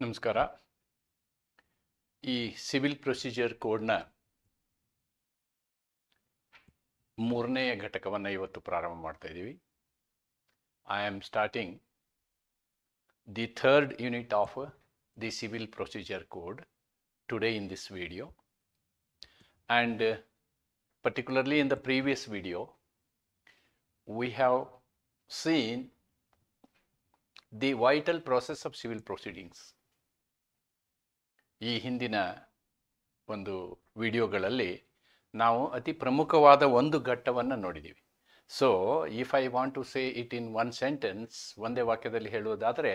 ನಮಸ್ಕಾರ. ಈ civil procedure ಕೋಡ್ನ ಮೂರನೆಯ ಘಟಕವನ್ನು ಇವತ್ತು ಪ್ರಾರಂಭ ಮಾಡ್ತಾ ಇದ್ದೀವಿ. I am starting the third unit of the civil procedure code today in this video. And particularly in the previous video, we have seen the vital process of civil proceedings. ಈ ಹಿಂದಿನ ಒಂದು ವಿಡಿಯೋಗಳಲ್ಲಿ ನಾವು ಅತಿ ಪ್ರಮುಖವಾದ ಒಂದು ಘಟ್ಟವನ್ನು ನೋಡಿದ್ದೀವಿ. So if I want to say it in one sentence, ಒಂದೇ ವಾಕ್ಯದಲ್ಲಿ ಹೇಳುವುದಾದರೆ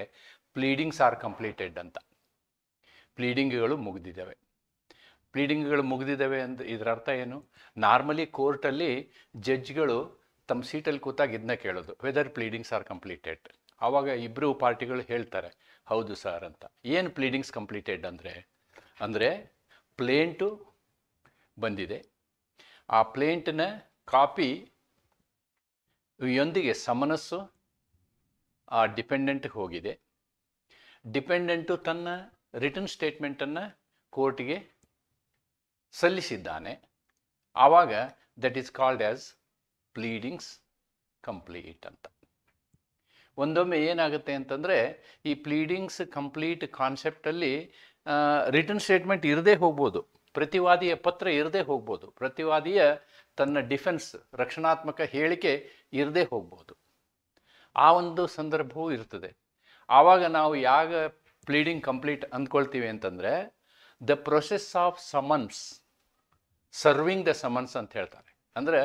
ಪ್ಲೀಡಿಂಗ್ಸ್ ಆರ್ ಕಂಪ್ಲೀಟೆಡ್ ಅಂತ. ಪ್ಲೀಡಿಂಗ್ಗಳು ಮುಗಿದಿದ್ದಾವೆ. ಪ್ಲೀಡಿಂಗ್ಗಳು ಮುಗಿದಿದ್ದಾವೆ ಅಂತ ಇದರ ಅರ್ಥ ಏನು? ನಾರ್ಮಲಿ ಕೋರ್ಟಲ್ಲಿ ಜಡ್ಜ್ಗಳು ತಮ್ಮ ಸೀಟಲ್ಲಿ ಕೂತಾಗ ಇದನ್ನ ಕೇಳೋದು, ವೆದರ್ ಪ್ಲೀಡಿಂಗ್ಸ್ ಆರ್ ಕಂಪ್ಲೀಟೆಡ್. ಆವಾಗ ಇಬ್ಬರು ಪಾರ್ಟಿಗಳು ಹೇಳ್ತಾರೆ ಹೌದು ಸರ್ ಅಂತ. ಏನು ಪ್ಲೀಡಿಂಗ್ಸ್ ಕಂಪ್ಲೀಟೆಡ್ ಅಂದರೆ ಪ್ಲೇಂಟು ಬಂದಿದೆ, ಆ ಪ್ಲೇಂಟ್ನ ಕಾಪಿ ಯೊಂದಿಗೆ ಸಮನಸ್ಸು ಆ ಡಿಪೆಂಡೆಂಟ್ಗೆ ಹೋಗಿದೆ. ಡಿಪೆಂಡೆಂಟು ತನ್ನ ರಿಟರ್ನ್ ಸ್ಟೇಟ್ಮೆಂಟನ್ನು ಕೋರ್ಟ್ಗೆ ಸಲ್ಲಿಸಿದ್ದಾನೆ. ಆವಾಗ that is called as pleadings complete ಅಂತ. ಒಂದೊಮ್ಮೆ ಏನಾಗುತ್ತೆ ಅಂತಂದರೆ ಈ ಪ್ಲೀಡಿಂಗ್ಸ್ ಕಂಪ್ಲೀಟ್ ಕಾನ್ಸೆಪ್ಟಲ್ಲಿ ರಿಟರ್ನ್ ಸ್ಟೇಟ್ಮೆಂಟ್ ಇರದೇ ಹೋಗ್ಬೋದು, ಪ್ರತಿವಾದಿಯ ಪತ್ರ ಇರದೇ ಹೋಗ್ಬೋದು, ಪ್ರತಿವಾದಿಯ ತನ್ನ ಡಿಫೆನ್ಸ್ ರಕ್ಷಣಾತ್ಮಕ ಹೇಳಿಕೆ ಇರದೇ ಹೋಗ್ಬೋದು. ಆ ಒಂದು ಸಂದರ್ಭವೂ ಇರ್ತದೆ. ಆವಾಗ ನಾವು ಯಾಗ ಪ್ಲೀಡಿಂಗ್ ಕಂಪ್ಲೀಟ್ ಅಂದ್ಕೊಳ್ತೀವಿ ಅಂತಂದರೆ the process of summons, serving the summons ಅಂತ ಹೇಳ್ತಾರೆ. ಅಂದರೆ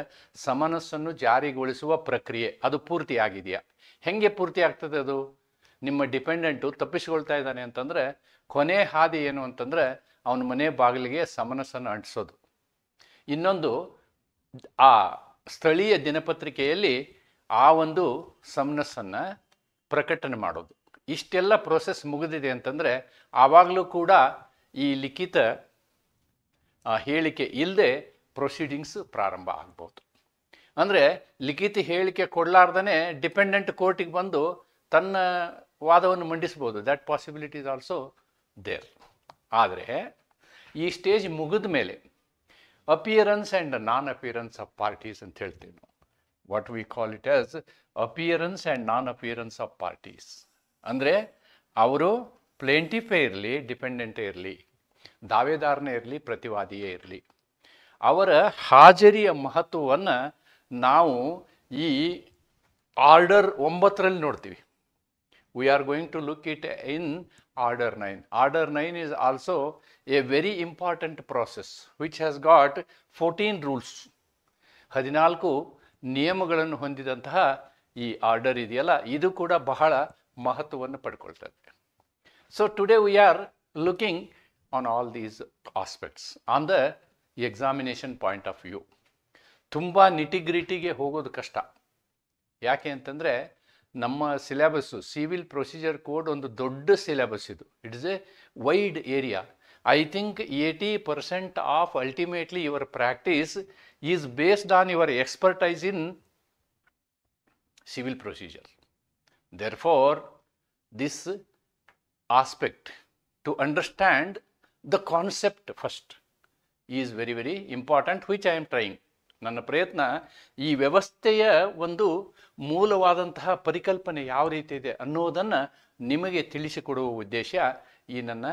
ಸಮನಸ್ಸನ್ನು ಜಾರಿಗೊಳಿಸುವ ಪ್ರಕ್ರಿಯೆ ಅದು ಪೂರ್ತಿ ಆಗಿದೆಯಾ? ಹೆಂಗೆ ಪೂರ್ತಿ ಆಗ್ತದೆ ಅದು? ನಿಮ್ಮ ಡಿಪೆಂಡೆಂಟು ತಪ್ಪಿಸ್ಕೊಳ್ತಾ ಇದ್ದಾನೆ ಅಂತಂದರೆ ಕೊನೆ ಹಾದಿ ಏನು ಅಂತಂದರೆ ಅವನ ಮನೆ ಬಾಗಿಲಿಗೆ ಸಮನಸ್ಸನ್ನು ಅಂಟಿಸೋದು. ಇನ್ನೊಂದು ಆ ಸ್ಥಳೀಯ ದಿನಪತ್ರಿಕೆಯಲ್ಲಿ ಆ ಒಂದು ಸಮನಸ್ಸನ್ನು ಪ್ರಕಟಣೆ ಮಾಡೋದು. ಇಷ್ಟೆಲ್ಲ ಪ್ರೋಸೆಸ್ ಮುಗಿದಿದೆ ಅಂತಂದರೆ ಆವಾಗಲೂ ಕೂಡ ಈ ಲಿಖಿತ ಹೇಳಿಕೆ ಇಲ್ಲದೆ ಪ್ರೊಸೀಡಿಂಗ್ಸ್ ಪ್ರಾರಂಭ ಆಗ್ಬೋದು. ಅಂದರೆ ಲಿಖಿತ ಹೇಳಿಕೆ ಕೊಡಲಾರ್ದೇ ಡಿಪೆಂಡೆಂಟ್ ಕೋರ್ಟಿಗೆ ಬಂದು ತನ್ನ ವಾದವನ್ನು ಮಂಡಿಸ್ಬೋದು. That possibility is also there. ಆದರೆ ಈ ಸ್ಟೇಜ್ ಮುಗಿದ ಮೇಲೆ appearance and non appearance of parties ಅಂತ ಹೇಳ್ತೀವಿ ನಾವು. What we call it as appearance and non appearance of parties. ಅಂದರೆ ಅವರು ಪ್ಲೇಂಟಿಫೇ ಇರಲಿ, ಡಿಪೆಂಡೆಂಟೇ ಇರಲಿ, ದಾವೇದಾರನೇ ಇರಲಿ, ಪ್ರತಿವಾದಿಯೇ ಇರಲಿ, ಅವರ ಹಾಜರಿಯ ಮಹತ್ವವನ್ನು ನಾವು ಈ ಆರ್ಡರ್ 9ರಲ್ಲಿ ನೋಡ್ತೀವಿ. We are going to look it in order 9. Order 9 is also a very important process which has got 14 rules. 14 ನಿಯಮಗಳನ್ನು ಹೊಂದಿದಂತಹ ಈ ಆರ್ಡರ್ ಇದೆಯಲ್ಲ, ಇದು ಕೂಡ ಬಹಳ ಮಹತ್ವವನ್ನು ಪಡ್ಕೊಳ್ತದೆ. So today we are looking on all these aspects on the examination point of view. ತುಂಬ ನಿಟಿಗ್ರಿಟಿಗೆ ಹೋಗೋದು ಕಷ್ಟ. ಯಾಕೆ ಅಂತಂದರೆ ನಮ್ಮ ಸಿಲೆಬಸ್ಸು ಸಿವಿಲ್ ಪ್ರೊಸೀಜರ್ ಕೋಡ್ ಒಂದು ದೊಡ್ಡ ಸಿಲೆಬಸ್ ಇದು. It is A wide area. I think 80% of ultimately your practice is based on your expertise in civil procedure. Therefore, this aspect to understand the concept first is very, very important, which I am trying. ನನ್ನ ಪ್ರಯತ್ನ ಈ ವ್ಯವಸ್ಥೆಯ ಒಂದು ಮೂಲವಾದಂತಹ ಪರಿಕಲ್ಪನೆ ಯಾವ ರೀತಿ ಇದೆ ಅನ್ನೋದನ್ನು ನಿಮಗೆ ತಿಳಿಸಿಕೊಡುವ ಉದ್ದೇಶ ಈ ನನ್ನ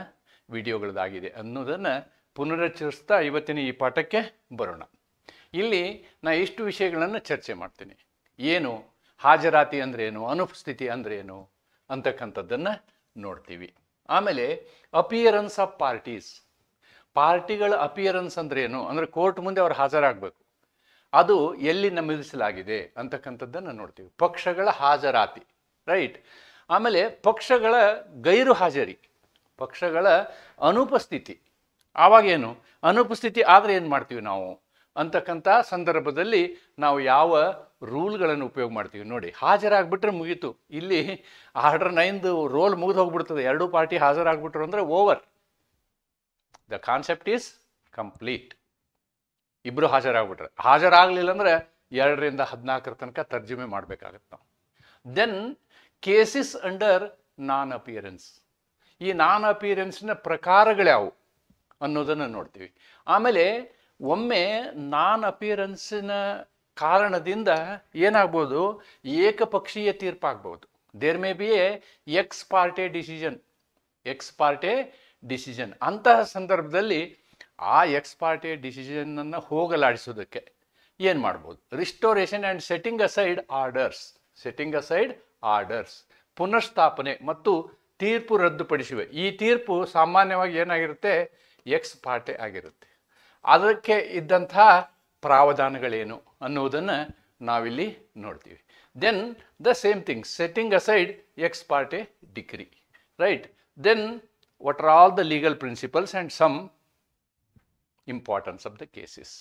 ವಿಡಿಯೋಗಳದಾಗಿದೆ ಅನ್ನೋದನ್ನು ಪುನರುಚ್ಚರಿಸ್ತಾ ಇವತ್ತಿನ ಈ ಪಾಠಕ್ಕೆ ಬರೋಣ. ಇಲ್ಲಿ ನಾ ಇಷ್ಟು ವಿಷಯಗಳನ್ನು ಚರ್ಚೆ ಮಾಡ್ತೀನಿ. ಏನು ಹಾಜರಾತಿ ಅಂದ್ರೇನು, ಅನುಪಸ್ಥಿತಿ ಅಂದ್ರೇನು ಅಂತಕ್ಕಂಥದ್ದನ್ನು ನೋಡ್ತೀವಿ. ಆಮೇಲೆ ಅಪಿಯರೆನ್ಸ್ ಆಫ್ ಪಾರ್ಟೀಸ್, ಪಾರ್ಟಿಗಳ ಅಪಿಯರೆನ್ಸ್ ಅಂದ್ರೇನು, ಅಂದರೆ ಕೋರ್ಟ್ ಮುಂದೆ ಅವ್ರು ಹಾಜರಾಗಬೇಕು, ಅದು ಎಲ್ಲಿ ನಮೂದಿಸಲಾಗಿದೆ ಅಂತಕ್ಕಂಥದ್ದನ್ನು ನೋಡ್ತೀವಿ. ಪಕ್ಷಗಳ ಹಾಜರಾತಿ, ರೈಟ್. ಆಮೇಲೆ ಪಕ್ಷಗಳ ಗೈರು ಹಾಜರಿ, ಪಕ್ಷಗಳ ಅನುಪಸ್ಥಿತಿ. ಆವಾಗೇನು ಅನುಪಸ್ಥಿತಿ ಆದರೆ ಏನು ಮಾಡ್ತೀವಿ ನಾವು ಅಂತಕ್ಕಂಥ ಸಂದರ್ಭದಲ್ಲಿ ನಾವು ಯಾವ ರೂಲ್ಗಳನ್ನು ಉಪಯೋಗ ಮಾಡ್ತೀವಿ ನೋಡಿ. ಹಾಜರಾಗ್ಬಿಟ್ರೆ ಮುಗೀತು. ಇಲ್ಲಿ ಆರ್ಡರ್ 9 ರೋಲ್ ಮುಗಿದು ಹೋಗ್ಬಿಡ್ತದೆ. ಎರಡೂ ಪಾರ್ಟಿ ಹಾಜರಾಗ್ಬಿಟ್ರು ಅಂದರೆ over. The concept is complete. ಇಬ್ಬರು ಹಾಜರಾಗ್ಬಿಟ್ರೆ, ಹಾಜರಾಗಲಿಲ್ಲ ಅಂದರೆ 2ರಿಂದ 14 ತನಕ ತರ್ಜುಮೆ ಮಾಡಬೇಕಾಗತ್ತೆ ನಾವು. ದೆನ್ ಕೇಸಸ್ ಅಂಡರ್ ನಾನ್ ಅಪಿಯರೆನ್ಸ್. ಈ ನಾನ್ ಅಪಿಯರೆನ್ಸ್ನ ಪ್ರಕಾರಗಳ್ಯಾವು ಅನ್ನೋದನ್ನು ನೋಡ್ತೀವಿ. ಆಮೇಲೆ ಒಮ್ಮೆ ನಾನ್ ಅಪಿಯರೆನ್ಸಿನ ಕಾರಣದಿಂದ ಏನಾಗ್ಬೋದು, ಏಕಪಕ್ಷೀಯ ತೀರ್ಪಾಗ್ಬೋದು. There may be ex parte decision. ಅಂತಹ ಸಂದರ್ಭದಲ್ಲಿ ಆ ಎಕ್ಸ್ ಪಾರ್ಟೆ ಡಿಸಿಷನನ್ನು ಹೋಗಲಾಡಿಸೋದಕ್ಕೆ ಏನು ಮಾಡ್ಬೋದು, restoration and setting aside orders, ಪುನರ್ಸ್ಥಾಪನೆ ಮತ್ತು ತೀರ್ಪು ರದ್ದುಪಡಿಸುವೆ. ಈ ತೀರ್ಪು ಸಾಮಾನ್ಯವಾಗಿ ಏನಾಗಿರುತ್ತೆ, ಎಕ್ಸ್ ಪಾರ್ಟೆ ಆಗಿರುತ್ತೆ. ಅದಕ್ಕೆ ಇದ್ದಂತಹ ಪ್ರಾವಧಾನಗಳೇನು ಅನ್ನುವುದನ್ನು ನಾವಿಲ್ಲಿ ನೋಡ್ತೀವಿ. Then the same thing, setting aside ex parte decree, right. Then what are all the legal principles and some importance of the cases.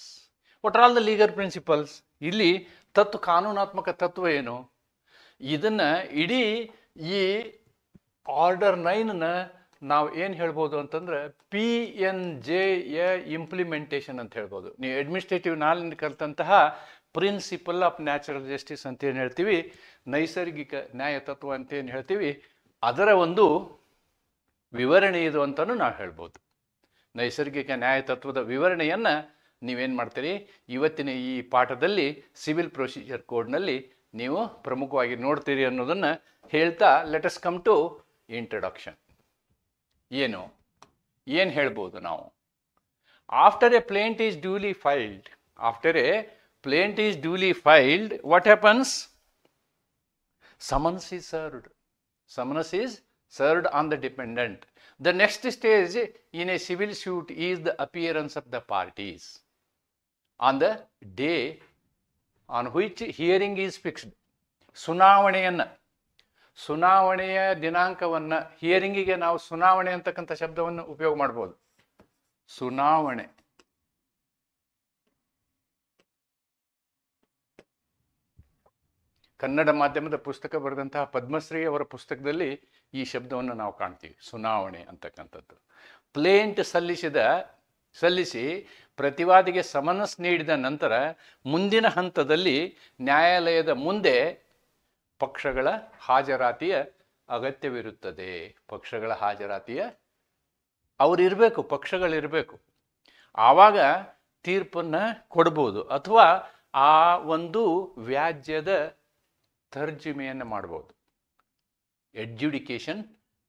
What are all the legal principles? ಇಲ್ಲಿ ಕಾನೂನಾತ್ಮಕ ತತ್ವ ಏನು, ಇದನ್ನು ಇಡೀ ಈ ಆರ್ಡರ್ 9ನ ನಾವು ಏನು ಹೇಳ್ಬೋದು ಅಂತಂದ್ರೆ PNJ ಇಂಪ್ಲಿಮೆಂಟೇಷನ್ ಅಂತ ಹೇಳ್ಬೋದು. ನೀವು ಅಡ್ಮಿನಿಸ್ಟ್ರೇಟಿವ್ ನಾಲಿಂದ ಕಲಿತಂತಹ ಪ್ರಿನ್ಸಿಪಲ್ ಆಫ್ ನ್ಯಾಚುರಲ್ ಜಸ್ಟಿಸ್ ಅಂತ ಏನು ಹೇಳ್ತೀವಿ, ನೈಸರ್ಗಿಕ ನ್ಯಾಯ ತತ್ವ ಅಂತ ಏನು ಹೇಳ್ತೀವಿ, ಅದರ ಒಂದು ವಿವರಣೆ ಇದು ಅಂತಲೂ ನಾವು ಹೇಳ್ಬೋದು. ನೈಸರ್ಗಿಕ ನ್ಯಾಯ ತತ್ವದ ವಿವರಣೆಯನ್ನು ನೀವೇನು ಮಾಡ್ತೀರಿ, ಇವತ್ತಿನ ಈ ಪಾಠದಲ್ಲಿ ಸಿವಿಲ್ ಪ್ರೊಸೀಜರ್ ಕೋಡ್ನಲ್ಲಿ ನೀವು ಪ್ರಮುಖವಾಗಿ ನೋಡ್ತೀರಿ ಅನ್ನೋದನ್ನು ಹೇಳ್ತಾ, let us come to introduction. ಏನು ಹೇಳ್ಬೋದು ನಾವು? After a plaint is duly filed, what happens? Summons is served on the dependent. The next stage in a civil suit is the appearance of the parties on the day on which hearing is fixed. ಸುನಾವಣೆಯ ದಿನಾಂಕವನ್ನು, ಹಿಯರಿಂಗಿಗೆ ನಾವು ಸುನಾವಣೆ ಅಂತಕ್ಕಂಥ ಶಬ್ದವನ್ನು ಉಪಯೋಗ ಮಾಡ್ಬೋದು. ಸುನಾವಣೆ, ಕನ್ನಡ ಮಾಧ್ಯಮದ ಪುಸ್ತಕ ಬರೆದಂತಹ ಪದ್ಮಶ್ರೀ ಅವರ ಪುಸ್ತಕದಲ್ಲಿ ಈ ಶಬ್ದವನ್ನು ನಾವು ಕಾಣ್ತೀವಿ, ಸುನಾವಣೆ ಅಂತಕ್ಕಂಥದ್ದು. ಪ್ಲೇಂಟ್ ಸಲ್ಲಿಸಿ ಪ್ರತಿವಾದಿಗೆ ಸಮನ್ಸ್ ನೀಡಿದ ನಂತರ ಮುಂದಿನ ಹಂತದಲ್ಲಿ ನ್ಯಾಯಾಲಯದ ಮುಂದೆ ಪಕ್ಷಗಳ ಹಾಜರಾತಿಯ ಅಗತ್ಯವಿರುತ್ತದೆ. ಪಕ್ಷಗಳಿರಬೇಕು. ಆವಾಗ ತೀರ್ಪನ್ನು ಕೊಡ್ಬೋದು, ಅಥವಾ ಆ ಒಂದು ವ್ಯಾಜ್ಯದ ತರ್ಜುಮೆಯನ್ನು ಮಾಡ್ಬೋದು, ಎಡ್ಜುಡಿಕೇಶನ್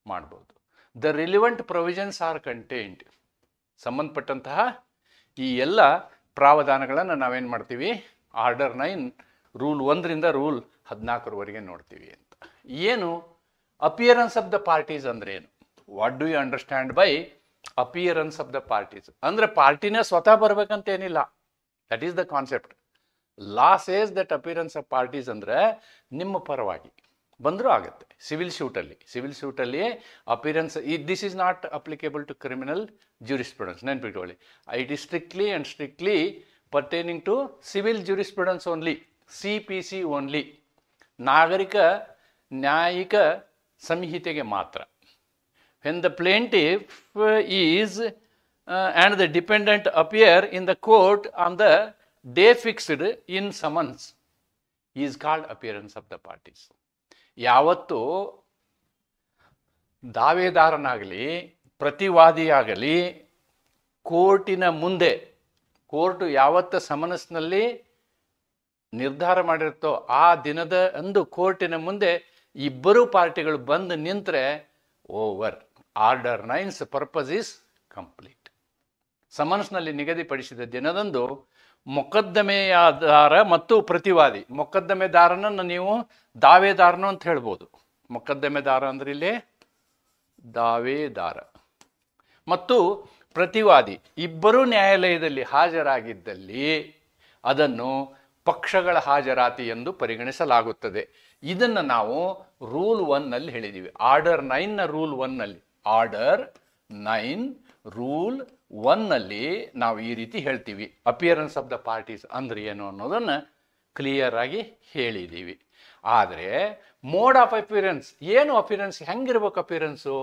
ಮಾಡ್ಬೋದು. The relevant provisions are contained. ಸಂಬಂಧಪಟ್ಟಂತಹ ಈ ಎಲ್ಲ ಪ್ರಾವಧಾನಗಳನ್ನು ನಾವೇನು ಮಾಡ್ತೀವಿ, ಆರ್ಡರ್ 9 ರೂಲ್ 1ರಿಂದ ರೂಲ್ 14ರವರೆಗೆ ನೋಡ್ತೀವಿ ಅಂತ. ಏನು ಅಪಿಯರೆನ್ಸ್ ಆಫ್ ದ ಪಾರ್ಟೀಸ್ ಅಂದ್ರೆ ಏನು? What do you understand by appearance of the parties? ಅಂದರೆ ಪಾರ್ಟಿನೇ ಸ್ವತಃ ಬರಬೇಕಂತೇನಿಲ್ಲ. That is the concept. Law says that appearance of parties ಅಂದರೆ ನಿಮ್ಮ ಪರವಾಗಿ ಬಂದರೂ ಆಗುತ್ತೆ. ಸಿವಿಲ್ ಶೂಟಲ್ಲಿ appearance, this is not applicable to criminal jurisprudence, ನೆನ್ಪಿಟ್ಕೊಳ್ಳಿ. It is strictly pertaining to civil jurisprudence only, CPC only, ನಾಗರಿಕ ನ್ಯಾಯಿಕ ಸಂಹಿತೆಗೆ ಮಾತ್ರ. When the plaintiff is and the defendant appear in the court on the day fixed in summons is called appearance of the parties. ಯಾವತ್ತು ದಾವೇದಾರನಾಗಲಿ ಪ್ರತಿವಾದಿಯಾಗಲಿ ಕೋರ್ಟಿನ ಮುಂದೆ, court ಯಾವತ್ತು ಸಮನ್ಸ್ನಲ್ಲಿ ನಿರ್ಧಾರ ಮಾಡಿರುತ್ತೋ ಆ ದಿನದ ಅಂದು ಕೋರ್ಟಿನ ಮುಂದೆ ಇಬ್ಬರು ಪಾರ್ಟಿಗಳು ಬಂದು ನಿಂತರೆ over. Order 9's purpose is complete. ಸಮನ್ಸ್ನಲ್ಲಿ ನಿಗದಿಪಡಿಸಿದ ದಿನದಂದು ಮೊಕದ್ದಮೆದಾರ ಮತ್ತು ಪ್ರತಿವಾದಿ, ಮೊಕದ್ದಮೆದಾರನನ್ನು ನೀವು ದಾವೇದಾರನು ಅಂತ ಹೇಳ್ಬೋದು. ಮೊಕದ್ದಮೆದಾರ ಅಂದ್ರೆ ಇಲ್ಲಿ ದಾವೇದಾರ ಮತ್ತು ಪ್ರತಿವಾದಿ ಇಬ್ಬರೂ ನ್ಯಾಯಾಲಯದಲ್ಲಿ ಹಾಜರಾಗಿದ್ದಲ್ಲಿ ಅದನ್ನು ಪಕ್ಷಗಳ ಹಾಜರಾತಿ ಎಂದು ಪರಿಗಣಿಸಲಾಗುತ್ತದೆ. ಇದನ್ನು ನಾವು ರೂಲ್ 1ನಲ್ಲಿ ಹೇಳಿದ್ದೀವಿ. ಆರ್ಡರ್ 9ನ ರೂಲ್ 1ನಲ್ಲಿ, ಆರ್ಡರ್ 9 ರೂಲ್ 1ನಲ್ಲಿ ನಾವು ಈ ರೀತಿ ಹೇಳ್ತೀವಿ. ಅಪಿಯರೆನ್ಸ್ ಆಫ್ ದ ಪಾರ್ಟೀಸ್ ಅಂದ್ರೆ ಏನು ಅನ್ನೋದನ್ನು ಕ್ಲಿಯರ್ ಆಗಿ ಹೇಳಿದ್ದೀವಿ. ಆದರೆ ಮೋಡ್ ಆಫ್ ಅಪಿಯರೆನ್ಸ್ ಏನು? ಅಪಿಯರೆನ್ಸ್ ಹೆಂಗಿರ್ಬೇಕು? ಅಪಿಯರೆನ್ಸು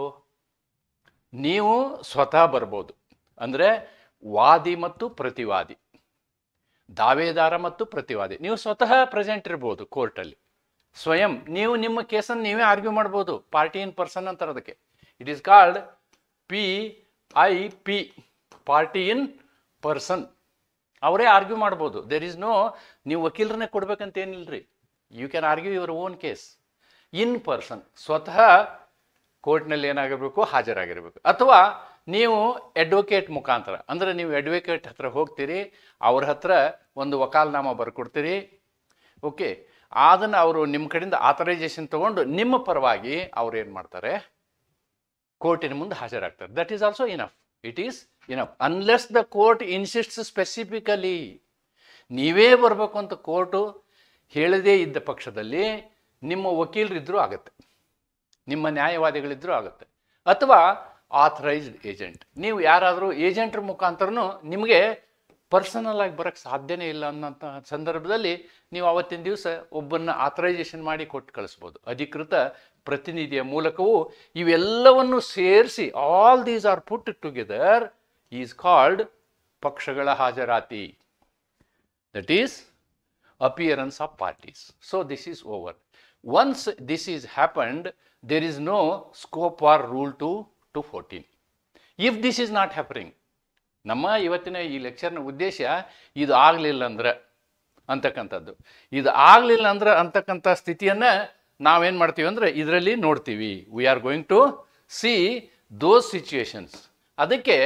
ನೀವು ಸ್ವತಃ ಬರ್ಬೋದು, ಅಂದರೆ ವಾದಿ ಮತ್ತು ಪ್ರತಿವಾದಿ, ದಾವೇದಾರ ಮತ್ತು ಪ್ರತಿವಾದಿ ನೀವು ಸ್ವತಃ ಪ್ರೆಸೆಂಟ್ ಇರ್ಬೋದು ಕೋರ್ಟಲ್ಲಿ. ಸ್ವಯಂ ನೀವು ನಿಮ್ಮ ಕೇಸನ್ನು ನೀವೇ ಆರ್ಗ್ಯೂ ಮಾಡ್ಬೋದು. ಪಾರ್ಟಿ ಇನ್ ಪರ್ಸನ್ ಅಂತಾರೆ ಅದಕ್ಕೆ. It is called PIP, party in person. ಅವರೇ ಆರ್ಗ್ಯೂ ಮಾಡ್ಬೋದು. ದೇರ್ ಈಸ್ ನೋ ನೀವು ವಕೀಲರನ್ನೇ ಕೊಡ್ಬೇಕಂತ ಏನಿಲ್ರಿ. You can argue your own case in person. ಸ್ವತಃ ಕೋರ್ಟ್ನಲ್ಲಿ ಏನಾಗಿರಬೇಕು, ಹಾಜರಾಗಿರಬೇಕು. ಅಥವಾ ನೀವು ಅಡ್ವೊಕೇಟ್ ಮುಖಾಂತರ, ಅಂದರೆ ನೀವು ಅಡ್ವೊಕೇಟ್ ಹತ್ರ ಹೋಗ್ತೀರಿ, ಅವ್ರ ಹತ್ರ ಒಂದು ವಕಾಲ್ನಾಮ ಬರ್ಕೊಡ್ತೀರಿ. ಓಕೆ, ಅದನ್ನು ಅವರು ನಿಮ್ಮ ಕಡೆಯಿಂದ ಆಥರೈಸೇಷನ್ ತಗೊಂಡು ನಿಮ್ಮ ಪರವಾಗಿ ಅವ್ರು ಏನು ಮಾಡ್ತಾರೆ, ಕೋರ್ಟಿನ ಮುಂದೆ ಹಾಜರಾಗ್ತಾರೆ. That is also enough. It is enough unless the court insists specifically. ನೀವೇ ಬರಬೇಕು ಅಂತ ಕೋರ್ಟು ಹೇಳದೇ ಇದ್ದ ಪಕ್ಷದಲ್ಲಿ ನಿಮ್ಮ ವಕೀಲರಿದ್ದರೂ ಆಗುತ್ತೆ, ನಿಮ್ಮ ನ್ಯಾಯವಾದಿಗಳಿದ್ದರೂ ಆಗುತ್ತೆ. ಅಥವಾ ಆಥರೈಸ್ಡ್ ಏಜೆಂಟ್, ನೀವು ಯಾರಾದರೂ ಏಜೆಂಟ್ರ ಮುಖಾಂತರನೂ ನಿಮಗೆ ಪರ್ಸನಲ್ ಆಗಿ ಬರೋಕ್ಕೆ ಸಾಧ್ಯನೇ ಇಲ್ಲ ಅನ್ನೋಂಥ ಸಂದರ್ಭದಲ್ಲಿ ನೀವು ಆವತ್ತಿನ ದಿವಸ ಒಬ್ಬನ್ನ ಆಥರೈಸೇಷನ್ ಮಾಡಿ ಕೊಟ್ಟು ಕಳಿಸ್ಬೋದು. ಅಧಿಕೃತ ಪ್ರತಿನಿಧಿಯ ಮೂಲಕವೂ ಇವೆಲ್ಲವನ್ನು ಸೇರಿಸಿ all these are put together is called ಪಕ್ಷಗಳ ಹಾಜರಾತಿ. That is appearance of parties. So this is over. Once this is happened, there is no scope for rule 214. If this is not happening, ನಮ್ಮ ಇವತ್ತಿನ ಈ ಲೆಕ್ಚರ್ನ ಉದ್ದೇಶ ಇದು ಆಗಲಿಲ್ಲ ಅಂದ್ರೆ ಅಂತಕ್ಕಂಥದ್ದು. ಇದು ಆಗಲಿಲ್ಲ ಅಂದ್ರೆ ಅಂತಕ್ಕಂಥ ಸ್ಥಿತಿಯನ್ನು ನಾವೇನು ಮಾಡ್ತೀವಿ ಅಂದರೆ ಇದರಲ್ಲಿ ನೋಡ್ತೀವಿ. We are going to see those situations. ಅದಕ್ಕೆ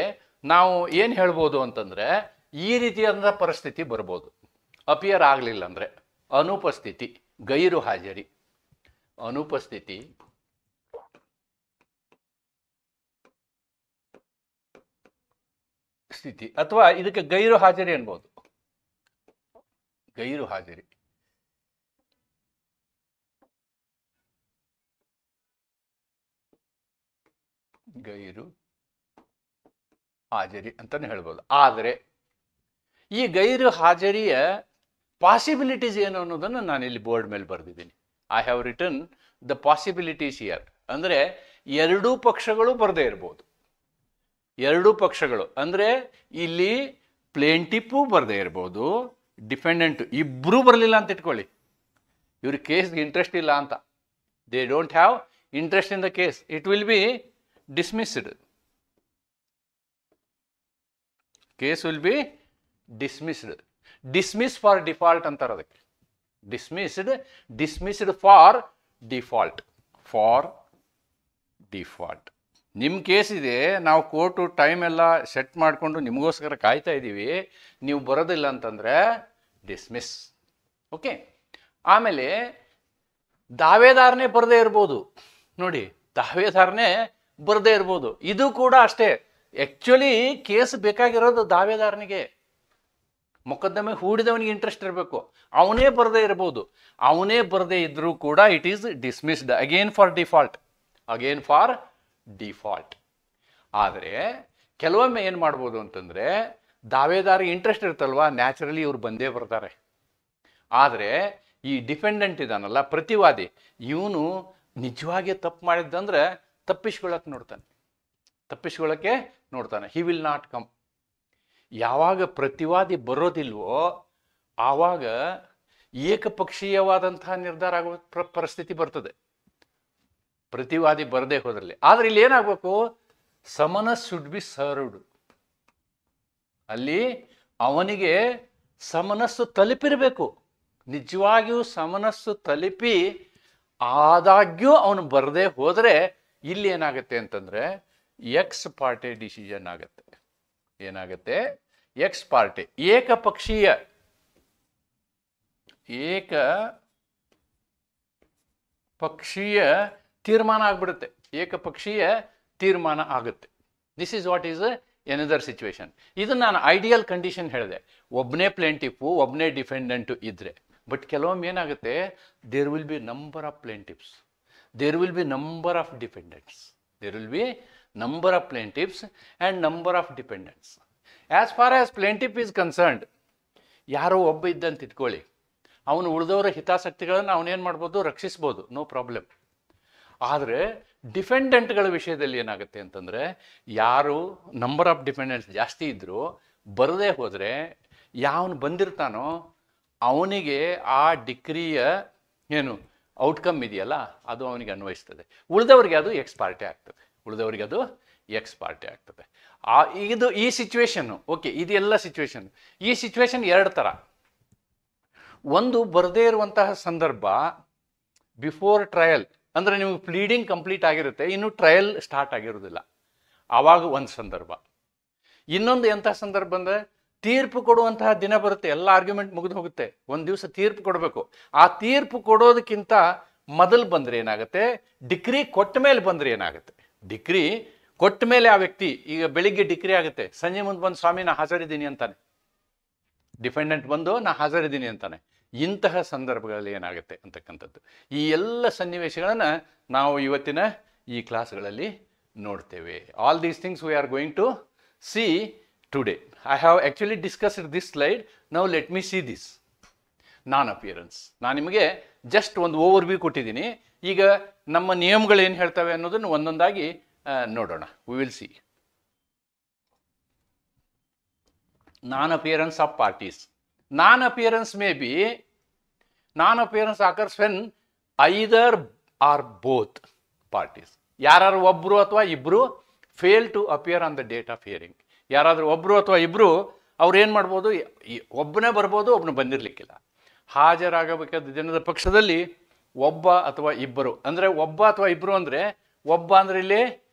ನಾವು ಏನು ಹೇಳ್ಬೋದು ಅಂತಂದರೆ ಈ ರೀತಿಯಾದ ಪರಿಸ್ಥಿತಿ ಬರ್ಬೋದು. ಅಪಿಯರ್ ಆಗಲಿಲ್ಲ ಅಂದರೆ ಅನುಪಸ್ಥಿತಿ, ಗೈರು ಹಾಜರಿ, ಅನುಪಸ್ಥಿತಿ, ಸ್ಥಿತಿ, ಅಥವಾ ಇದಕ್ಕೆ ಗೈರು ಹಾಜರಿ ಅನ್ಬೋದು. ಗೈರು ಹಾಜರಿ, ಗೈರು ಹಾಜರಿ ಅಂತಾನೆ ಹೇಳ್ಬೋದು. ಆದರೆ ಈ ಗೈರು ಹಾಜರಿಯ ಪಾಸಿಬಿಲಿಟೀಸ್ ಏನು ಅನ್ನೋದನ್ನು ನಾನು ಇಲ್ಲಿ ಬೋರ್ಡ್ ಮೇಲೆ ಬರೆದಿದ್ದೀನಿ. I have written the possibilities here. ಅಂದರೆ ಎರಡೂ ಪಕ್ಷಗಳು ಬರದೇ ಇರ್ಬೋದು. ಎರಡೂ ಪಕ್ಷಗಳು ಅಂದರೆ ಇಲ್ಲಿ ಪ್ಲೇಂಟಿಫು ಬರದೇ ಇರ್ಬೋದು, ಡಿಫೆಂಡೆಂಟು ಇಬ್ಬರೂ ಬರಲಿಲ್ಲ ಅಂತ ಇಟ್ಕೊಳ್ಳಿ. ಇವ್ರ ಕೇಸ್ಗೆ ಇಂಟ್ರೆಸ್ಟ್ ಇಲ್ಲ ಅಂತ, they don't have interest in the case, it will be dismissed. Case will be dismissed. Dismiss for default ಅಂತಾರೆ ಅದಕ್ಕೆ. Dismissed for default. For default. ನಿಮ್ಮ ಕೇಸ್ ಇದೆ, ನಾವು ಕೋರ್ಟು ಟೈಮ್ ಎಲ್ಲ ಸೆಟ್ ಮಾಡಿಕೊಂಡು ನಿಮಗೋಸ್ಕರ ಕಾಯ್ತಾ ಇದ್ದೀವಿ, ನೀವು ಬರೋದಿಲ್ಲ ಅಂತಂದರೆ ಡಿಸ್ಮಿಸ್. ಓಕೆ. ಆಮೇಲೆ ದಾವೇದಾರನೇ ಬರದೇ ಇರ್ಬೋದು. ನೋಡಿ, ದಾವೇದಾರನೇ ಬರದೇ ಇರ್ಬೋದು. ಇದು ಕೂಡ ಅಷ್ಟೇ. ಆ್ಯಕ್ಚುಲಿ ಕೇಸ್ ಬೇಕಾಗಿರೋದು ದಾವೇದಾರನಿಗೆ. ಮೊಕದ್ದಮೆ ಹೂಡಿದವನಿಗೆ ಇಂಟ್ರೆಸ್ಟ್ ಇರಬೇಕು. ಅವನೇ ಬರದೇ ಇರ್ಬೋದು. ಅವನೇ ಬರದೇ ಇದ್ರೂ ಕೂಡ it is dismissed again for default. Again for default. ಆದರೆ ಕೆಲವೊಮ್ಮೆ ಏನು ಮಾಡ್ಬೋದು ಅಂತಂದರೆ, ದಾವೇದಾರಿಗೆ ಇಂಟ್ರೆಸ್ಟ್ ಇರುತ್ತಲ್ವ, ನ್ಯಾಚುರಲಿ ಇವ್ರು ಬಂದೇ ಬರ್ತಾರೆ. ಆದರೆ ಈ ಡಿಫೆಂಡೆಂಟ್ ಇದಾನಲ್ಲ, ಪ್ರತಿವಾದಿ, ಇವನು ನಿಜವಾಗಿ ತಪ್ಪು ಮಾಡಿದ್ದಂದ್ರೆ ತಪ್ಪಿಸ್ಕೊಳ್ಳೋಕೆ ನೋಡ್ತಾನೆ. He will not come. ಯಾವಾಗ ಪ್ರತಿವಾದಿ ಬರೋದಿಲ್ವೋ ಆವಾಗ ಏಕಪಕ್ಷೀಯವಾದಂತಹ ನಿರ್ಧಾರ ಆಗುವ ಪರಿಸ್ಥಿತಿ ಬರ್ತದೆ, ಪ್ರತಿವಾದಿ ಬರದೇ ಹೋದ್ರಲ್ಲಿ. ಆದರೆ ಇಲ್ಲಿ ಏನಾಗಬೇಕು, ಸಮನಸ್ ಶುಡ್ ಬಿ ಸರ್ವ್ಡ್. ಅಲ್ಲಿ ಅವನಿಗೆ ಸಮನಸ್ಸು ತಲುಪಿರಬೇಕು. ನಿಜವಾಗಿಯೂ ಸಮನಸ್ಸು ತಲುಪಿ ಆದಾಗ್ಯೂ ಅವನು ಬರದೇ ಹೋದರೆ ಇಲ್ಲಿ ಏನಾಗುತ್ತೆ ಅಂತಂದರೆ ಎಕ್ಸ್ ಪಾರ್ಟಿ ಡಿಸಿಷನ್ ಆಗುತ್ತೆ. ಏನಾಗುತ್ತೆ? ಎಕ್ಸ್ ಪಾರ್ಟಿ ಏಕಪಕ್ಷೀಯ ತೀರ್ಮಾನ ಆಗ್ಬಿಡುತ್ತೆ. ಏಕಪಕ್ಷೀಯ ತೀರ್ಮಾನ ಆಗುತ್ತೆ. This is what is another situation. ಇದನ್ನು ನಾನು ಐಡಿಯಲ್ ಕಂಡೀಷನ್ ಹೇಳಿದೆ. ಒಬ್ಬನೇ ಪ್ಲೇಂಟಿಫು, ಒಬ್ಬನೇ ಡಿಫೆಂಡೆಂಟು ಇದ್ದರೆ. ಬಟ್ ಕೆಲವೊಮ್ಮೆ ಏನಾಗುತ್ತೆ, there will be number of plaintiffs, there will be number of defendants, there will be number of plaintiffs and number of dependents. As far as plaintiff is concerned, ಯಾರೋ ಒಬ್ಬ ಇದ್ದಂತ ಇಟ್ಕೊಳ್ಳಿ, ಅವನು ಉಳಿದವರ ಹಿತಾಸಕ್ತಿಗಳನ್ನು ಅವನೇನು ಮಾಡ್ಬೋದು, ರಕ್ಷಿಸ್ಬೋದು, ನೋ ಪ್ರಾಬ್ಲಮ್. ಆದರೆ ಡಿಫೆಂಡೆಂಟ್ಗಳ ವಿಷಯದಲ್ಲಿ ಏನಾಗುತ್ತೆ ಅಂತಂದರೆ, ಯಾರು ನಂಬರ್ ಆಫ್ ಡಿಪೆಂಡೆಂಟ್ಸ್ ಜಾಸ್ತಿ ಇದ್ದರೂ ಬರದೇ ಹೋದರೆ ಯಾವನು ಬಂದಿರ್ತಾನೋ ಅವನಿಗೆ ಆ ಡಿಕ್ರಿಯ ಏನು ಔಟ್ಕಮ್ ಇದೆಯಲ್ಲ ಅದು ಅವನಿಗೆ ಅನ್ವಯಿಸ್ತದೆ. ಉಳಿದವರಿಗೆ ಅದು ಎಕ್ಸ್ ಪಾರ್ಟಿ ಆಗ್ತದೆ. ಉಳಿದವರಿಗೆ ಅದು ಎಕ್ಸ್ ಪಾರ್ಟಿ ಆಗ್ತದೆ. ಇದು ಈ ಸಿಚುವೇಶನ್ನು. ಓಕೆ, ಇದೆಲ್ಲ ಸಿಚುವೇಶನ್. ಈ ಸಿಚುವೇಶನ್ ಎರಡು ಥರ. ಒಂದು ಬರದೇ ಇರುವಂತಹ ಸಂದರ್ಭ, ಬಿಫೋರ್ ಟ್ರಯಲ್, ಅಂದರೆ ನಿಮಗೆ ಪ್ಲೀಡಿಂಗ್ ಕಂಪ್ಲೀಟ್ ಆಗಿರುತ್ತೆ, ಇನ್ನು ಟ್ರಯಲ್ ಸ್ಟಾರ್ಟ್ ಆಗಿರೋದಿಲ್ಲ, ಆವಾಗ ಒಂದು ಸಂದರ್ಭ. ಇನ್ನೊಂದು ಎಂಥ ಸಂದರ್ಭ ಅಂದರೆ ತೀರ್ಪು ಕೊಡುವಂತಹ ದಿನ ಬರುತ್ತೆ, ಎಲ್ಲ ಆರ್ಗ್ಯುಮೆಂಟ್ ಮುಗಿದು ಹೋಗುತ್ತೆ, ಒಂದು ದಿವಸ ತೀರ್ಪು ಕೊಡಬೇಕು. ಆ ತೀರ್ಪು ಕೊಡೋದಕ್ಕಿಂತ ಮೊದಲು ಬಂದರೆ ಏನಾಗುತ್ತೆ, ಡಿಕ್ರಿ ಕೊಟ್ಟ ಮೇಲೆ ಬಂದರೆ ಏನಾಗುತ್ತೆ. ಡಿಕ್ರಿ ಕೊಟ್ಟ ಮೇಲೆ ಆ ವ್ಯಕ್ತಿ, ಈಗ ಬೆಳಿಗ್ಗೆ ಡಿಕ್ರಿ ಆಗುತ್ತೆ, ಸಂಜೆ ಮುಂದೆ ಬಂದು ಸ್ವಾಮಿ ನಾ ಹಾಜರಿದ್ದೀನಿ ಅಂತಾನೆ, ಡಿಫೆಂಡೆಂಟ್ ಬಂದು ನಾ ಹಾಜರಿದ್ದೀನಿ ಅಂತಾನೆ. ಇಂತಹ ಸಂದರ್ಭಗಳಲ್ಲಿ ಏನಾಗುತ್ತೆ ಅಂತಕ್ಕಂಥದ್ದು, ಈ ಎಲ್ಲ ಸನ್ನಿವೇಶಗಳನ್ನು ನಾವು ಇವತ್ತಿನ ಈ ಕ್ಲಾಸ್ಗಳಲ್ಲಿ ನೋಡ್ತೇವೆ. All these things we are going to see today. I have actually discussed this slide. Now let me see this non appearance. ನಾನು ನಿಮಗೆ ಜಸ್ಟ್ ಒಂದು ಓವರ್ ವ್ಯೂ ಕೊಟ್ಟಿದ್ದೀನಿ. ಈಗ ನಮ್ಮ ನಿಯಮಗಳು ಏನು ಹೇಳ್ತವೆ ಅನ್ನೋದನ್ನು ಒಂದೊಂದಾಗಿ ನೋಡೋಣ. We will see. Non appearance of parties. Non-appearance may be, non-appearance occurs when either or both parties. ಯಾರಾದ್ರು ಒಬ್ಬರು ಅಥವಾ ಇಬ್ಬರು fail to appear on the date of hearing. ಯಾರಾದರೂ ಒಬ್ಬರು ಅಥವಾ ಇಬ್ಬರು ಅವ್ರು ಏನು ಮಾಡ್ಬೋದು, ಒಬ್ಬನೇ ಬರ್ಬೋದು, ಒಬ್ಬನು ಬಂದಿರಲಿಕ್ಕಿಲ್ಲ. ಹಾಜರಾಗಬೇಕಾದ ದಿನದ ಪಕ್ಷದಲ್ಲಿ ಒಬ್ಬ ಅಥವಾ ಇಬ್ಬರು, ಅಂದರೆ ಒಬ್ಬ ಅಥವಾ ಇಬ್ಬರು ಅಂದರೆ, ಒಬ್ಬ ಅಂದರೆ ಇಲ್ಲಿ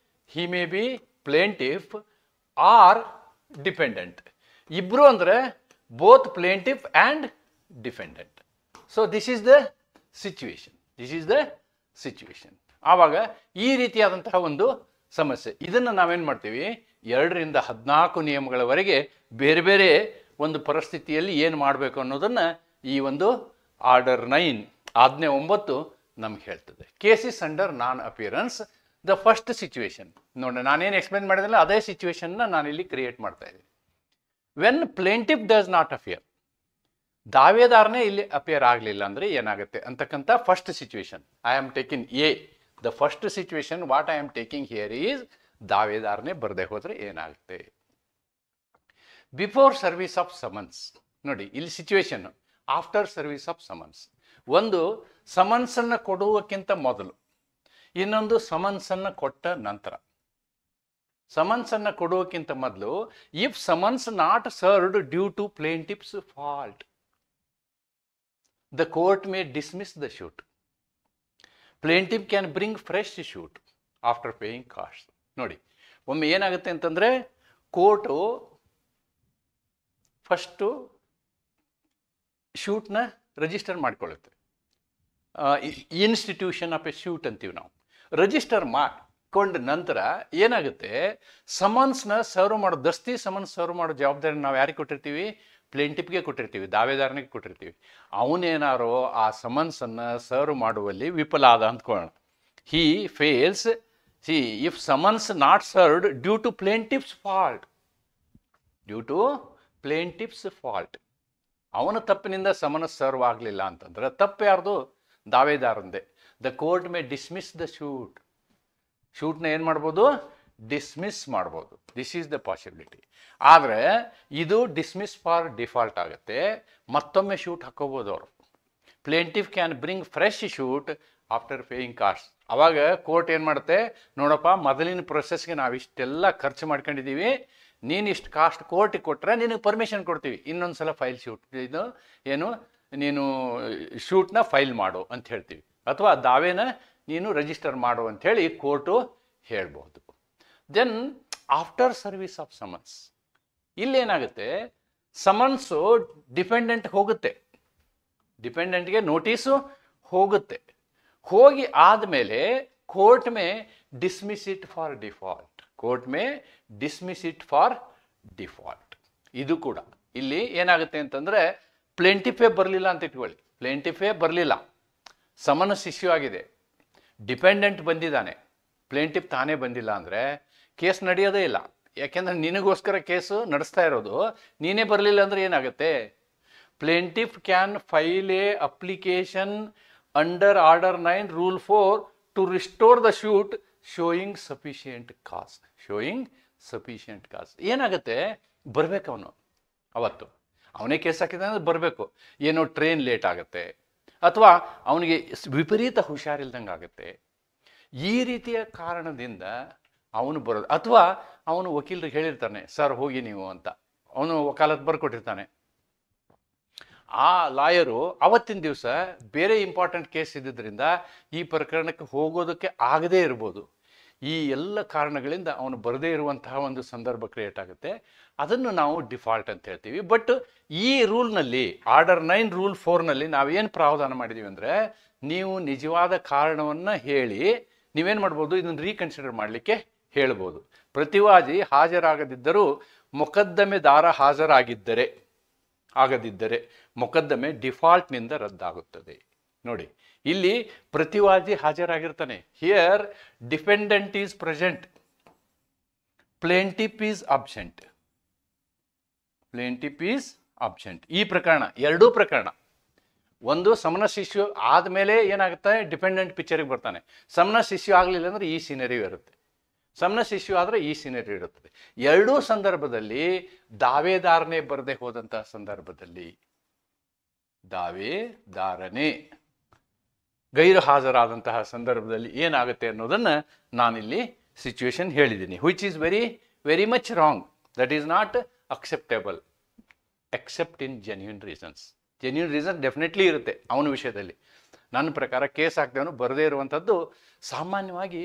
he may be plaintiff or defendant. ಇಬ್ಬರು ಅಂದರೆ both plaintiff and defendant. So this is the situation. This is the situation. ಆವಾಗ ಈ ರೀತಿಯಾದಂತಹ ಒಂದು ಸಮಸ್ಯೆ. ಇದನ್ನು ನಾವೇನು ಮಾಡ್ತೀವಿ, 2 ರಿಂದ 14 ನಿಯಮಗಳವರೆಗೆ ಬೇರೆ ಬೇರೆ ಒಂದು ಪರಿಸ್ಥಿತಿಯಲ್ಲಿ ಏನು ಮಾಡಬೇಕು ಅನ್ನೋದನ್ನು ಈ ಒಂದು ಆರ್ಡರ್ 9 ಆಜ್ಞೆ 9 ನಮ್ಗೆ ಹೇಳ್ತದೆ. Cases under non appearance, the first situation. ನೋಡಿ, ನಾನೇನು ಎಕ್ಸ್ಪ್ಲೇನ್ ಮಾಡಿದ್ರಲ್ಲ ಅದೇ ಸಿಚುವೇಶನ್ನ ನಾನಿಲ್ಲಿ ಕ್ರಿಯೇಟ್ ಮಾಡ್ತಾ ಇದ್ದೀನಿ. When plaintiff does not appear, ದಾವೇದಾರನೇ ಇಲ್ಲಿ ಅಪಿಯರ್ ಆಗಲಿಲ್ಲ ಅಂದರೆ ಏನಾಗುತ್ತೆ ಅಂತಕ್ಕಂಥ first situation. I am taking a. The first situation what I am taking here is, ದಾವೇದಾರನೇ ಬರದೆ ಹೋದರೆ ಏನಾಗುತ್ತೆ. Before service of summons. ನೋಡಿ, ಇಲ್ಲಿ situation after service of summons. ಒಂದು ಸಮನ್ಸನ್ನು ಕೊಡುವಕ್ಕಿಂತ ಮೊದಲು, ಇನ್ನೊಂದು ಸಮನ್ಸನ್ನು ಕೊಟ್ಟ ನಂತರ. ಸಮನ್ಸನ್ನು ಕೊಡುವಕ್ಕಿಂತ ಮೊದಲು, if summons not served due to plaintiff's fault, the court may dismiss the suit. Plaintiff can bring fresh suit after paying cost. ನೋಡಿ, ಒಮ್ಮೆ ಏನಾಗುತ್ತೆ ಅಂತಂದರೆ, ಕೋರ್ಟು ಫಸ್ಟು ಶೂಟ್ನ ರಿಜಿಸ್ಟರ್ ಮಾಡಿಕೊಳ್ಳುತ್ತೆ. ಇನ್ಸ್ಟಿಟ್ಯೂಷನ್ ಆಫ್ ಎ ಶೂಟ್ ಅಂತೀವಿ ನಾವು. ರಿಜಿಸ್ಟರ್ ಕೊಂಡ ನಂತರ ಏನಾಗುತ್ತೆ, ಸಮನ್ಸ್ನ ಸರ್ವ್ ಮಾಡೋ, ದಸ್ತಿ ಸಮನ್ಸ್ ಸರ್ವ್ ಮಾಡೋ ಜವಾಬ್ದಾರಿ ನಾವು ಯಾರಿಗೆ ಕೊಟ್ಟಿರ್ತೀವಿ, ಪ್ಲೇಂಟಿಫ್ಗೆ ಕೊಟ್ಟಿರ್ತೀವಿ, ದಾವೇದಾರನಿಗೆ ಕೊಟ್ಟಿರ್ತೀವಿ. ಅವನೇನಾರೋ ಆ ಸಮನ್ಸನ್ನು ಸರ್ವ್ ಮಾಡುವಲ್ಲಿ ವಿಫಲ ಆದ ಅಂದ್ಕೊಳ್ಳೋಣ. He fails. See, if summons not served due to plaintiff's fault, due to plaintiff's fault, ಅವನ ತಪ್ಪಿನಿಂದ ಸಮನ್ಸ್ ಸರ್ವ್ ಆಗಲಿಲ್ಲ ಅಂತಂದ್ರೆ ತಪ್ಪು ಯಾರ್ದು, ದಾವೇದಾರಂದೆ. The court may dismiss the suit. ಶೂಟ್ನ ಏನು ಮಾಡ್ಬೋದು, ಡಿಸ್ಮಿಸ್ ಮಾಡ್ಬೋದು. This is the possibility. ಆದರೆ ಇದು ಡಿಸ್ಮಿಸ್ ಫಾರ್ ಡಿಫಾಲ್ಟ್ ಆಗುತ್ತೆ, ಮತ್ತೊಮ್ಮೆ ಶೂಟ್ ಹಾಕೋಬೋದು ಅವರು. Plaintiff can bring fresh suit after paying cost. ಅವಾಗ ಕೋರ್ಟ್ ಏನು ಮಾಡುತ್ತೆ, ನೋಡಪ್ಪ, ಮೊದಲಿನ ಪ್ರೊಸೆಸ್ಗೆ ನಾವು ಇಷ್ಟೆಲ್ಲ ಖರ್ಚು ಮಾಡ್ಕೊಂಡಿದ್ದೀವಿ, ನೀನು ಇಷ್ಟು ಕಾಸ್ಟ್ ಕೋರ್ಟಿಗೆ ಕೊಟ್ಟರೆ ನಿನಗೆ ಪರ್ಮಿಷನ್ ಕೊಡ್ತೀವಿ, ಇನ್ನೊಂದು ಸಲ ಫೈಲ್ ಶೂಟ್ ಇದು ಏನು ನೀನು ಶೂಟ್ನ ಫೈಲ್ ಮಾಡು ಅಂತ ಹೇಳ್ತೀವಿ, ಅಥವಾ ದಾವೆನ ನೀನು ರಿಜಿಸ್ಟರ್ ಮಾಡು ಅಂಥೇಳಿ ಕೋರ್ಟು ಹೇಳ್ಬೋದು. Then after service of summons, ಇಲ್ಲೇನಾಗುತ್ತೆ, ಸಮನ್ಸು ಡಿಪೆಂಡೆಂಟ್ ಹೋಗುತ್ತೆ, ಡಿಪೆಂಡೆಂಟ್ಗೆ ನೋಟಿಸು ಹೋಗುತ್ತೆ. ಹೋಗಿ ಆದಮೇಲೆ court may dismiss it for default. Court may dismiss it for default. ಇದು ಕೂಡ ಇಲ್ಲಿ ಏನಾಗುತ್ತೆ ಅಂತಂದರೆ, ಪ್ಲೇಂಟಿಫೇ ಬರಲಿಲ್ಲ ಅಂತ ಇಟ್ಕೊಳ್ಳಿ, ಪ್ಲೇಂಟಿಫೇ ಬರಲಿಲ್ಲ, ಸಮನ್ಸ್ ಇಶ್ಯೂ ಆಗಿದೆ, ಡಿಪೆಂಡೆಂಟ್ ಬಂದಿದ್ದಾನೆ, ಪ್ಲೇಂಟಿಫ್ ತಾನೇ ಬಂದಿಲ್ಲ ಅಂದರೆ ಕೇಸ್ ನಡೆಯೋದೇ ಇಲ್ಲ. ಯಾಕೆಂದರೆ ನಿನಗೋಸ್ಕರ ಕೇಸು ನಡೆಸ್ತಾ ಇರೋದು, ನೀನೇ ಬರಲಿಲ್ಲ ಅಂದರೆ ಏನಾಗುತ್ತೆ, plaintiff can file a application under order 9 rule 4 to restore the suit showing sufficient cause. Showing sufficient cause ಏನಾಗುತ್ತೆ, ಬರಬೇಕು ಅವನು, ಅವತ್ತು ಅವನೇ ಕೇಸ್ ಹಾಕಿದ ಅಂದರೆ ಬರಬೇಕು. ಏನೋ ಟ್ರೈನ್ ಲೇಟ್ ಆಗುತ್ತೆ, ಅಥವಾ ಅವನಿಗೆ ವಿಪರೀತ ಹುಷಾರಿಲ್ದಂಗೆ ಆಗುತ್ತೆ. ಈ ರೀತಿಯ ಕಾರಣದಿಂದ ಅವನು ಬರೋದು, ಅಥವಾ ಅವನು ವಕೀಲರಿಗೆ ಹೇಳಿರ್ತಾನೆ ಸರ್ ಹೋಗಿ ನೀವು ಅಂತ, ಅವನು ವಕಾಲತ್ ಬರ್ಕೊಟ್ಟಿರ್ತಾನೆ. ಆ ಲಾಯರು ಅವತ್ತಿನ ದಿವಸ ಬೇರೆ ಇಂಪಾರ್ಟೆಂಟ್ ಕೇಸ್ ಇದ್ದಿದ್ದರಿಂದ ಈ ಪ್ರಕರಣಕ್ಕೆ ಹೋಗೋದಕ್ಕೆ ಆಗದೇ ಇರ್ಬೋದು. ಈ ಎಲ್ಲ ಕಾರಣಗಳಿಂದ ಅವನು ಬರದೇ ಇರುವಂತಹ ಒಂದು ಸಂದರ್ಭ ಕ್ರಿಯೇಟ್ ಆಗುತ್ತೆ. ಅದನ್ನು ನಾವು ಡಿಫಾಲ್ಟ್ ಅಂತ ಹೇಳ್ತೀವಿ. ಬಟ್ ಈ ರೂಲ್ನಲ್ಲಿ, ಆರ್ಡರ್ 9 ರೂಲ್ 4ನಲ್ಲಿ ನಾವೇನು ಪ್ರಾವಧಾನ ಮಾಡಿದ್ದೀವಿ ಅಂದರೆ, ನೀವು ನಿಜವಾದ ಕಾರಣವನ್ನು ಹೇಳಿ ನೀವೇನು ಮಾಡ್ಬೋದು, ಇದನ್ನು ರೀಕನ್ಸಿಡರ್ ಮಾಡಲಿಕ್ಕೆ ಹೇಳ್ಬೋದು. ಪ್ರತಿವಾದಿ ಹಾಜರಾಗದಿದ್ದರೂ ಮೊಕದ್ದಮೆದಾರ ಆಗದಿದ್ದರೆ ಮೊಕದ್ದಮೆ ಡಿಫಾಲ್ಟ್ನಿಂದ ರದ್ದಾಗುತ್ತದೆ. ನೋಡಿ, ಇಲ್ಲಿ ಪ್ರತಿವಾದಿ ಹಾಜರಾಗಿರ್ತಾನೆ. Here defendant is present, plaintiff is absent. ಈ ಪ್ರಕರಣ, ಎರಡೂ ಪ್ರಕರಣ. ಒಂದು ಸಮನಸ್ ಇಶ್ಯೂ ಆದಮೇಲೆ ಏನಾಗುತ್ತೆ, ಡಿಪೆಂಡೆಂಟ್ ಪಿಕ್ಚರಿಗೆ ಬರ್ತಾನೆ. ಸಮನಸ್ ಇಶ್ಯೂ ಆಗಲಿಲ್ಲ ಅಂದರೆ ಈ ಸಿನರಿಯೋ ಇರುತ್ತೆ, ಸಮನಸ್ ಇಶ್ಯೂ ಆದರೆ ಈ ಸಿನರಿಯೋ ಇರುತ್ತದೆ. ಎರಡೂ ಸಂದರ್ಭದಲ್ಲಿ ದಾವೇದಾರನೇ ಬರದೆ ಹೋದಂತಹ ಸಂದರ್ಭದಲ್ಲಿ, ದಾವೇದಾರನೇ ಗೈರು ಹಾಜರಾದಂತಹ ಸಂದರ್ಭದಲ್ಲಿ ಏನಾಗುತ್ತೆ ಅನ್ನೋದನ್ನು ನಾನಿಲ್ಲಿ ಸಿಚುವೇಶನ್ ಹೇಳಿದ್ದೀನಿ. Which is very very much wrong. That is not acceptable except in genuine reasons. Genuine reason definitely ಇರುತ್ತೆ ಅವನ ವಿಷಯದಲ್ಲಿ. ನನ್ನ ಪ್ರಕಾರ ಕೇಸ್ ಹಾಕ್ದವನು ಬರದೇ ಇರುವಂಥದ್ದು ಸಾಮಾನ್ಯವಾಗಿ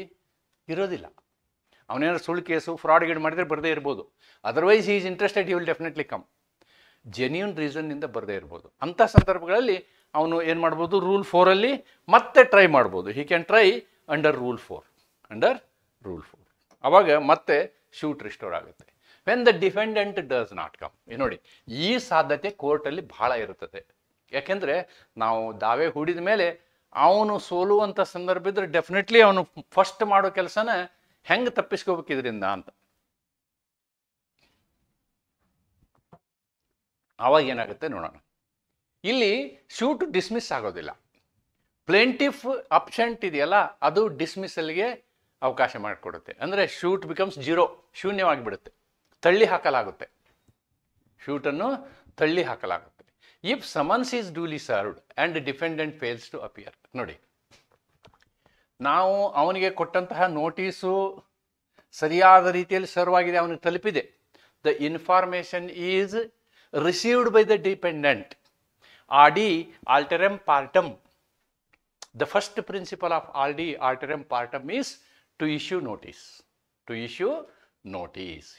ಇರೋದಿಲ್ಲ. ಅವನೇನಾದ್ರು ಸುಳ್ಳು ಕೇಸು ಫ್ರಾಡ್ ಗೀಡ್ ಮಾಡಿದರೆ ಬರದೇ ಇರ್ಬೋದು. Otherwise he is interested, he will definitely come. Genuine ರೀಸನ್ನಿಂದ ಬರದೇ ಇರ್ಬೋದು. ಅಂಥ ಸಂದರ್ಭಗಳಲ್ಲಿ ಅವನು ಏನು ಮಾಡ್ಬೋದು, ರೂಲ್ 4ಅಲ್ಲಿ ಮತ್ತೆ ಟ್ರೈ ಮಾಡ್ಬೋದು. He can try under rule 4. ಅವಾಗ ಮತ್ತೆ ಶೂಟ್ ರಿಸ್ಟೋರ್ ಆಗುತ್ತೆ. When the defendant does not come. ನೋಡಿ, ಈ ಸಾಧ್ಯತೆ ಕೋರ್ಟಲ್ಲಿ ಬಹಳ ಇರುತ್ತದೆ. ಯಾಕೆಂದರೆ ನಾವು ದಾವೆ ಹೂಡಿದ ಮೇಲೆ ಅವನು ಸೋಲುವಂಥ ಸಂದರ್ಭ ಇದ್ದರೆ ಡೆಫಿನೆಟ್ಲಿ ಅವನು ಫಸ್ಟ್ ಮಾಡೋ ಕೆಲಸನ ಹೆಂಗೆ ತಪ್ಪಿಸ್ಕೋಬೇಕು ಇದರಿಂದ ಅಂತ. ಆವಾಗ ಏನಾಗುತ್ತೆ ನೋಡೋಣ. ಇಲ್ಲಿ ಶೂಟ್ ಡಿಸ್ಮಿಸ್ ಆಗೋದಿಲ್ಲ. ಪ್ಲೇಂಟಿಫ್ ಅಬ್ಸೆಂಟ್ ಇದೆಯಲ್ಲ, ಅದು ಡಿಸ್ಮಿಸಲ್ಗೆ ಅವಕಾಶ ಮಾಡಿಕೊಡುತ್ತೆ. ಅಂದರೆ ಶೂಟ್ ಬಿಕಮ್ಸ್ 0, ಶೂನ್ಯವಾಗಿಬಿಡುತ್ತೆ, ತಳ್ಳಿ ಹಾಕಲಾಗುತ್ತೆ. ಶೂಟನ್ನು ತಳ್ಳಿ ಹಾಕಲಾಗುತ್ತೆ. If summons is duly served and defendant fails to appear. ನೋಡಿ, ನಾವು ಅವನಿಗೆ ಕೊಟ್ಟಂತಹ ನೋಟಿಸು ಸರಿಯಾದ ರೀತಿಯಲ್ಲಿ ಸರ್ವ್ ಆಗಿದೆ, ಅವನಿಗೆ ತಲುಪಿದೆ. The information is received by the dependent. ಆಡಿ ಆಲ್ಟರಮ್ partum. The first principle of RD alteram partem is to issue notice.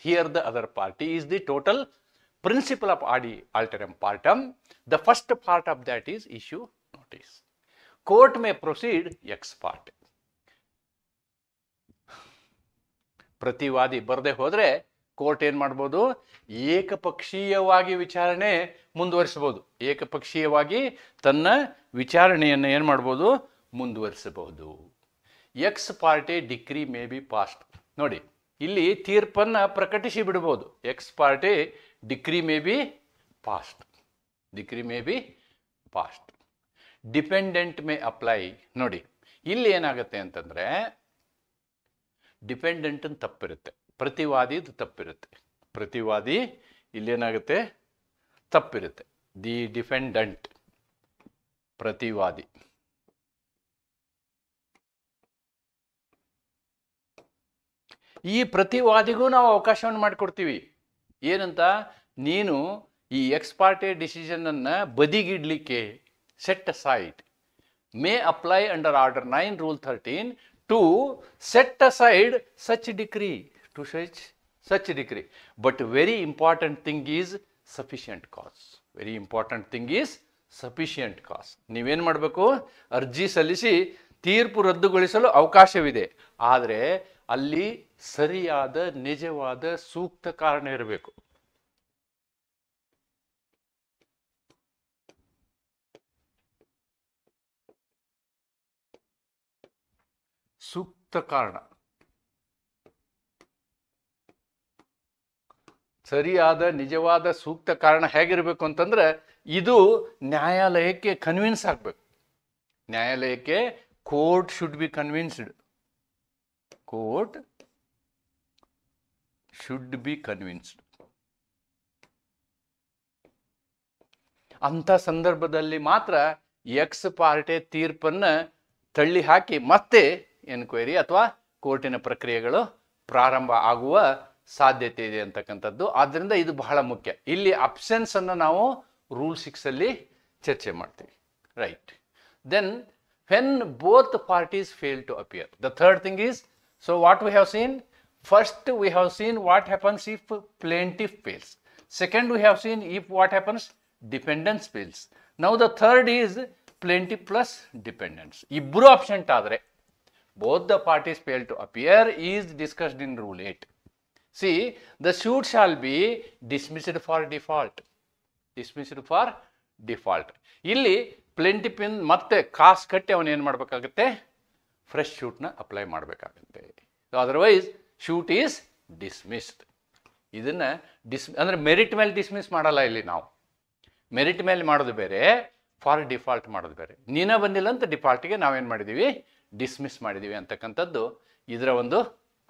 Here the other party is the total principle of RD alteram partem. The first part of that is issue notice. Court may proceed ex parte. ಪ್ರತಿವಾದಿ ಬರದೆ ಹೋದರೆ court ಏನು ಮಾಡ್ಬೋದು, ಏಕಪಕ್ಷೀಯವಾಗಿ ವಿಚಾರಣೆ ಮುಂದುವರಿಸಬಹುದು. ಏಕಪಕ್ಷೀಯವಾಗಿ ತನ್ನ ವಿಚಾರಣೆಯನ್ನು ಏನು ಮಾಡ್ಬೋದು, ಮುಂದುವರಿಸಬಹುದು. X parte decree may be past. ನೋಡಿ, ಇಲ್ಲಿ ತೀರ್ಪನ್ನು ಪ್ರಕಟಿಸಿ ಬಿಡ್ಬೋದು. X parte decree may be past. Dependent May apply. ನೋಡಿ, ಇಲ್ಲಿ ಏನಾಗುತ್ತೆ ಅಂತಂದರೆ ಡಿಪೆಂಡೆಂಟನ್ನು ತಪ್ಪಿರುತ್ತೆ, ಪ್ರತಿವಾದಿದು ತಪ್ಪಿರುತ್ತೆ. ಪ್ರತಿವಾದಿ ಇಲ್ಲೇನಾಗುತ್ತೆ, ತಪ್ಪಿರುತ್ತೆ. The defendant, ಪ್ರತಿವಾದಿ. ಈ ಪ್ರತಿವಾದಿಗೂ ನಾವು ಅವಕಾಶವನ್ನು ಮಾಡಿಕೊಡ್ತೀವಿ. ಏನಂತ, ನೀನು ಈ ಎಕ್ಸ್ ಪಾರ್ಟಿ ಡಿಸಿಷನನ್ನು ಬದಿಗಿಡ್ಲಿಕ್ಕೆ set aside may apply under order 9 rule 13 to set aside such decree. But very important thing is sufficient cause. ನೀವೇನು ಮಾಡಬೇಕು, ಅರ್ಜಿ ಸಲ್ಲಿಸಿ ತೀರ್ಪು ರದ್ದುಗೊಳಿಸಲು ಅವಕಾಶವಿದೆ. ಆದರೆ ಅಲ್ಲಿ ಸರಿಯಾದ ನಿಜವಾದ ಸೂಕ್ತ ಕಾರಣ ಇರಬೇಕು. ಸೂಕ್ತ ಕಾರಣ, ಸರಿಯಾದ ನಿಜವಾದ ಸೂಕ್ತ ಕಾರಣ ಹೇಗಿರಬೇಕು ಅಂತಂದ್ರೆ, ಇದು ನ್ಯಾಯಾಲಯಕ್ಕೆ ಕನ್ವಿನ್ಸ್ ಆಗಬೇಕು. ನ್ಯಾಯಾಲಯಕ್ಕೆ ಕೋರ್ಟ್ ಶುಡ್ ಬಿ ಕನ್ವಿನ್ಸ್ಡ್. ಅಂಥ ಸಂದರ್ಭದಲ್ಲಿ ಮಾತ್ರ ಎಕ್ಸ್ ಪಾರ್ಟಿ ತೀರ್ಪನ್ನು ತಳ್ಳಿ ಹಾಕಿ ಮತ್ತೆ ಎನ್ಕ್ವೈರಿ ಅಥವಾ ಕೋರ್ಟಿನ ಪ್ರಕ್ರಿಯೆಗಳು ಪ್ರಾರಂಭ ಆಗುವ ಸಾಧ್ಯತೆ ಇದೆ ಅಂತಕ್ಕಂಥದ್ದು. ಆದ್ದರಿಂದ ಇದು ಬಹಳ ಮುಖ್ಯ. ಇಲ್ಲಿ ಅಬ್ಸೆನ್ಸ್ ಅನ್ನು ನಾವು ರೂಲ್ 6 ಅಲ್ಲಿ ಚರ್ಚೆ ಮಾಡ್ತೀವಿ. Right. Then when both parties fail to appear, the third thing is, so what we have seen, first we have seen what happens if plaintiff fails. Second we have seen if what happens defendants fails. Now the third is plaintiff plus dependents. Ibru absent adre both the parties fail to appear is discussed in rule 8. See, the suit shall be dismissed for default. Dismissed for default. ಇಲ್ಲಿ plaintiff ಮತ್ತೆ ಕಾಸು ಕಟ್ಟಿ ಅವನು ಏನು ಮಾಡಬೇಕಾಗುತ್ತೆ, fresh ಶೂಟ್ನ apply ಮಾಡಬೇಕಾಗುತ್ತೆ. Otherwise shoot is dismissed. ಇದನ್ನು ಅಂದರೆ ಮೆರಿಟ್ ಮೇಲೆ ಡಿಸ್ಮಿಸ್ ಮಾಡಲ್ಲ. ಇಲ್ಲಿ ನಾವು ಮೆರಿಟ್ ಮೇಲೆ ಮಾಡೋದು ಬೇರೆ, ಫಾರ್ ಡಿಫಾಲ್ಟ್ ಮಾಡೋದು ಬೇರೆ. ನೀನೇ ಬಂದಿಲ್ಲ ಅಂತ ಡಿಫಾಲ್ಟ್ಗೆ ನಾವೇನು ಮಾಡಿದ್ದೀವಿ, ಡಿಸ್ಮಿಸ್ ಮಾಡಿದ್ದೀವಿ ಅಂತಕ್ಕಂಥದ್ದು ಇದರ ಒಂದು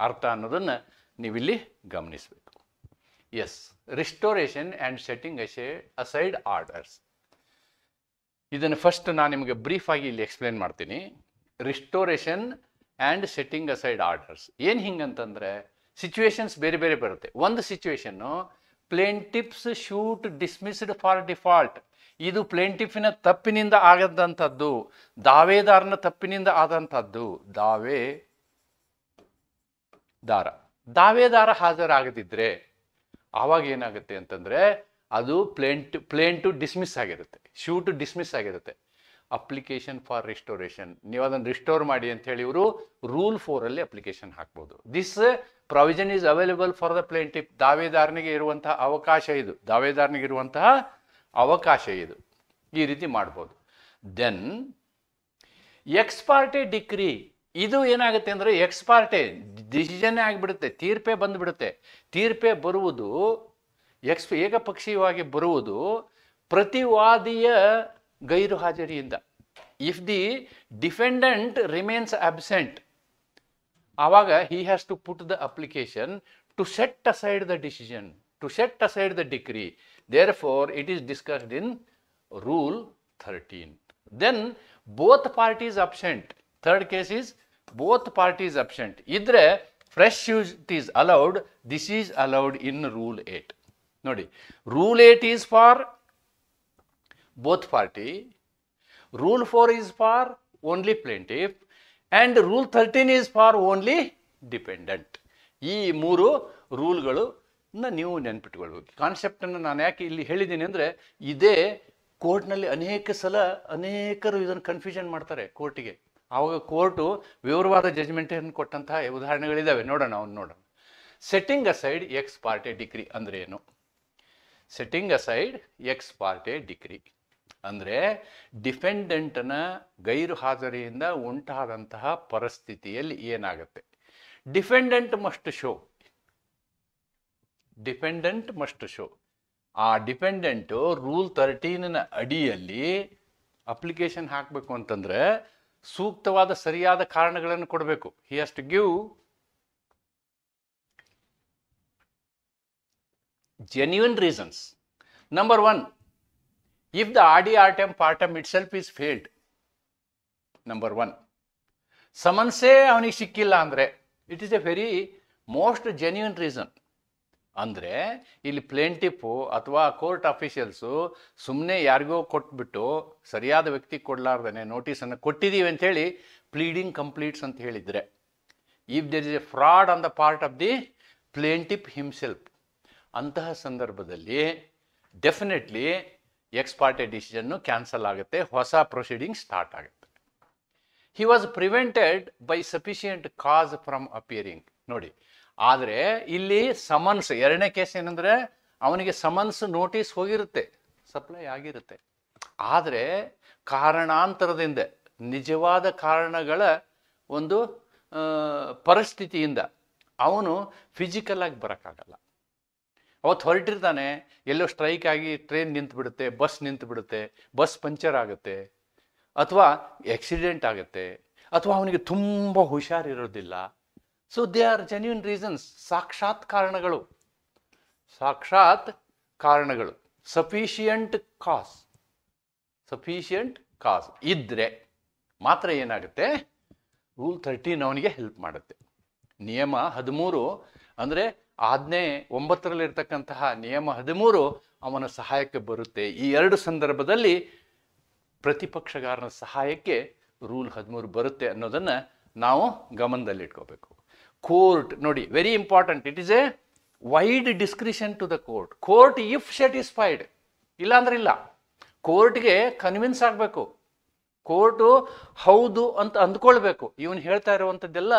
ಅರ್ಥ ಅನ್ನೋದನ್ನು ನೀವಿಲ್ಲಿ ಗಮನಿಸಬೇಕು. Yes, restoration and setting aside orders. ಇದನ್ನು ಫಸ್ಟ್ ನಾನು ನಿಮಗೆ ಬ್ರೀಫ್ ಆಗಿ ಇಲ್ಲಿ ಎಕ್ಸ್ಪ್ಲೇನ್ ಮಾಡ್ತೀನಿ. Restoration and setting aside orders ಏನು ಹಿಂಗಂತಂದರೆ, ಸಿಚುವೇಶನ್ಸ್ ಬೇರೆ ಬೇರೆ ಬರುತ್ತೆ. ಒಂದು situation plaintiff's suit dismissed for default. ಇದು ಪ್ಲೇಂಟಿಫಿನ ತಪ್ಪಿನಿಂದ ಆಗದಂಥದ್ದು, ದಾವೇದಾರನ ತಪ್ಪಿನಿಂದ ಆದಂಥದ್ದು. ದಾವೇದಾರ ಹಾಜರಾಗದಿದ್ದರೆ ಆವಾಗ ಏನಾಗುತ್ತೆ ಅಂತಂದರೆ ಅದು ಪ್ಲೇಂಟು ಡಿಸ್ಮಿಸ್ ಆಗಿರುತ್ತೆ, ಶೂಟ್ ಡಿಸ್ಮಿಸ್ ಆಗಿರುತ್ತೆ. ಅಪ್ಲಿಕೇಶನ್ ಫಾರ್ ರಿಸ್ಟೋರೇಷನ್, ನೀವು ಅದನ್ನು ರಿಸ್ಟೋರ್ ಮಾಡಿ ಅಂತ ಹೇಳಿ ಇವರು ರೂಲ್ 4 ಅಲ್ಲಿ ಅಪ್ಲಿಕೇಶನ್ ಹಾಕ್ಬೋದು. This provision is available for the plaintiff. ದಾವೇದಾರನಿಗೆ ಇರುವಂತಹ ಅವಕಾಶ ಇದು, ದಾವೇದಾರನಿಗೆ ಇರುವಂತಹ ಅವಕಾಶ ಇದು. ಈ ರೀತಿ ಮಾಡ್ಬೋದು. ದೆನ್ ಎಕ್ಸ್ ಪಾರ್ಟೆ ಡಿಕ್ರಿ, ಇದು ಏನಾಗುತ್ತೆ ಅಂದರೆ ಎಕ್ಸ್ ಪಾರ್ಟೆ ಡಿಸಿಷನ್ನೇ ಆಗಿಬಿಡುತ್ತೆ, ತೀರ್ಪೇ ಬಂದುಬಿಡುತ್ತೆ. ತೀರ್ಪೇ ಬರುವುದು ಏಕಪಕ್ಷೀಯವಾಗಿ ಬರುವುದು ಪ್ರತಿವಾದಿಯ ಗೈರು ಹಾಜರಿಯಿಂದ. If the defendant remains absent, ಆವಾಗ he has to put the application to set aside the decision, to set aside the decree. Therefore it is discussed in rule 13. Then both parties absent. Third case is both parties absent ಇದ್ರೆ fresh suit is allowed. This is allowed in rule 8. ನೋಡಿ, rule 8 is for both party, rule 4 is for only plaintiff, and rule 13 is for only dependent. ಈ 3 ರೂಲ್ಗಳು ನೀವು ನೆನ್ಪಿಟ್ಕೊಳ್ಬೇಕು. ಕಾನ್ಸೆಪ್ಟನ್ನು ನಾನು ಯಾಕೆ ಇಲ್ಲಿ ಹೇಳಿದ್ದೀನಿ ಅಂದರೆ, ಇದೇ ಕೋರ್ಟ್ನಲ್ಲಿ ಅನೇಕರು ಇದನ್ನು ಕನ್ಫ್ಯೂಷನ್ ಮಾಡ್ತಾರೆ ಕೋರ್ಟಿಗೆ. ಆವಾಗ ಕೋರ್ಟು ವಿವರವಾದ ಜಜ್ಮೆಂಟನ್ನು ಕೊಟ್ಟಂತಹ ಉದಾಹರಣೆಗಳಿದ್ದಾವೆ. ನೋಡೋಣ. Setting aside ex parte decree ಅಂದರೆ ಏನು? Setting aside ex parte decree ಅಂದರೆ ಡಿಫೆಂಡೆಂಟ್ನ ಗೈರು ಹಾಜರಿಯಿಂದ ಉಂಟಾದಂತಹ ಪರಿಸ್ಥಿತಿಯಲ್ಲಿ ಏನಾಗುತ್ತೆ, ಡಿಫೆಂಡೆಂಟ್ ಮಸ್ಟ್ ಶೋ. ಆ ಡಿಪೆಂಡೆಂಟು ರೂಲ್ 13ನ ಅಡಿಯಲ್ಲಿ ಅಪ್ಲಿಕೇಶನ್ ಹಾಕಬೇಕು ಅಂತಂದರೆ ಸೂಕ್ತವಾದ ಸರಿಯಾದ ಕಾರಣಗಳನ್ನು ಕೊಡಬೇಕು. He has to give genuine reasons. Number 1, if the ad artem partem itself is failed. Number 1, ಸಮನ್ಸೇ ಅವನಿಗೆ ಸಿಕ್ಕಿಲ್ಲ ಅಂದರೆ it is A very most genuine reason. ಅಂದರೆ ಇಲ್ಲಿ ಪ್ಲೇಂಟಿಫು ಅಥವಾ ಕೋರ್ಟ್ ಅಫಿಷಿಯಲ್ಸು ಸುಮ್ಮನೆ ಯಾರಿಗೋ ಕೊಟ್ಬಿಟ್ಟು ಸರಿಯಾದ ವ್ಯಕ್ತಿ ಕೊಡಲಾರ್ದೇ ನೋಟಿಸನ್ನು ಕೊಟ್ಟಿದ್ದೀವಿ ಅಂಥೇಳಿ ಪ್ಲೀಡಿಂಗ್ ಕಂಪ್ಲೀಟ್ಸ್ ಅಂತ ಹೇಳಿದರೆ, if there is a fraud on the part of the plaintiff himself, ಅಂತಹ ಸಂದರ್ಭದಲ್ಲಿ ಡೆಫಿನೆಟ್ಲಿ ಎಕ್ಸ್ ಪಾರ್ಟೆ ಡಿಸಿಷನ್ನು ಕ್ಯಾನ್ಸಲ್ ಆಗುತ್ತೆ, ಹೊಸ ಪ್ರೊಸೀಡಿಂಗ್ ಸ್ಟಾರ್ಟ್ ಆಗುತ್ತೆ. He was prevented by sufficient cause from appearing. ನೋಡಿ, ಆದರೆ ಇಲ್ಲಿ ಸಮನ್ಸ್, ಎರಡನೇ ಕೇಸ್ ಏನಂದರೆ ಅವನಿಗೆ ಸಮನ್ಸ್ ನೋಟಿಸ್ ಹೋಗಿರುತ್ತೆ, ಸಪ್ಲೈ ಆಗಿರುತ್ತೆ. ಆದರೆ ಕಾರಣಾಂತರದಿಂದ, ನಿಜವಾದ ಕಾರಣಗಳ ಒಂದು ಪರಿಸ್ಥಿತಿಯಿಂದ ಅವನು ಫಿಸಿಕಲ್ ಆಗಿ ಬರೋಕ್ಕಾಗಲ್ಲ. ಅವತ್ತು ಹೊರಟಿರ್ತಾನೆ, ಎಲ್ಲೋ ಸ್ಟ್ರೈಕ್ ಆಗಿ ಟ್ರೈನ್ ನಿಂತುಬಿಡುತ್ತೆ, ಬಸ್ ನಿಂತುಬಿಡುತ್ತೆ, ಬಸ್ ಪಂಚರ್ ಆಗುತ್ತೆ, ಅಥವಾ ಆಕ್ಸಿಡೆಂಟ್ ಆಗುತ್ತೆ, ಅಥವಾ ಅವನಿಗೆ ತುಂಬ ಹುಷಾರಿರೋದಿಲ್ಲ. So they are genuine reasons, ಸಾಕ್ಷಾತ್ ಕಾರಣಗಳು, ಸಫಿಷಿಯಂಟ್ ಕಾಸ್ ಇದ್ದರೆ ಮಾತ್ರ ಏನಾಗುತ್ತೆ, ರೂಲ್ 13 ಅವನಿಗೆ ಹೆಲ್ಪ್ ಮಾಡುತ್ತೆ. ನಿಯಮ 13 ಅಂದರೆ ಆಜ್ಞೆ 9ರಲ್ಲಿರ್ತಕ್ಕಂತಹ ನಿಯಮ 13 ಅವನ ಸಹಾಯಕ್ಕೆ ಬರುತ್ತೆ. ಈ ಎರಡು ಸಂದರ್ಭದಲ್ಲಿ ಪ್ರತಿಪಕ್ಷಗಾರನ ಸಹಾಯಕ್ಕೆ ರೂಲ್ 13 ಬರುತ್ತೆ ಅನ್ನೋದನ್ನು ನಾವು ಗಮನದಲ್ಲಿಟ್ಕೋಬೇಕು. ಕೋರ್ಟ್ ನೋಡಿ, very important, it is a wide discretion to the court. Court if satisfied, ಇಲ್ಲಾಂದ್ರೆ ಇಲ್ಲ. ಕೋರ್ಟ್ಗೆ ಕನ್ವಿನ್ಸ್ ಆಗಬೇಕು, ಕೋರ್ಟು ಹೌದು ಅಂತ ಅಂದ್ಕೊಳ್ಬೇಕು, ಇವನು ಹೇಳ್ತಾ ಇರುವಂಥದ್ದೆಲ್ಲ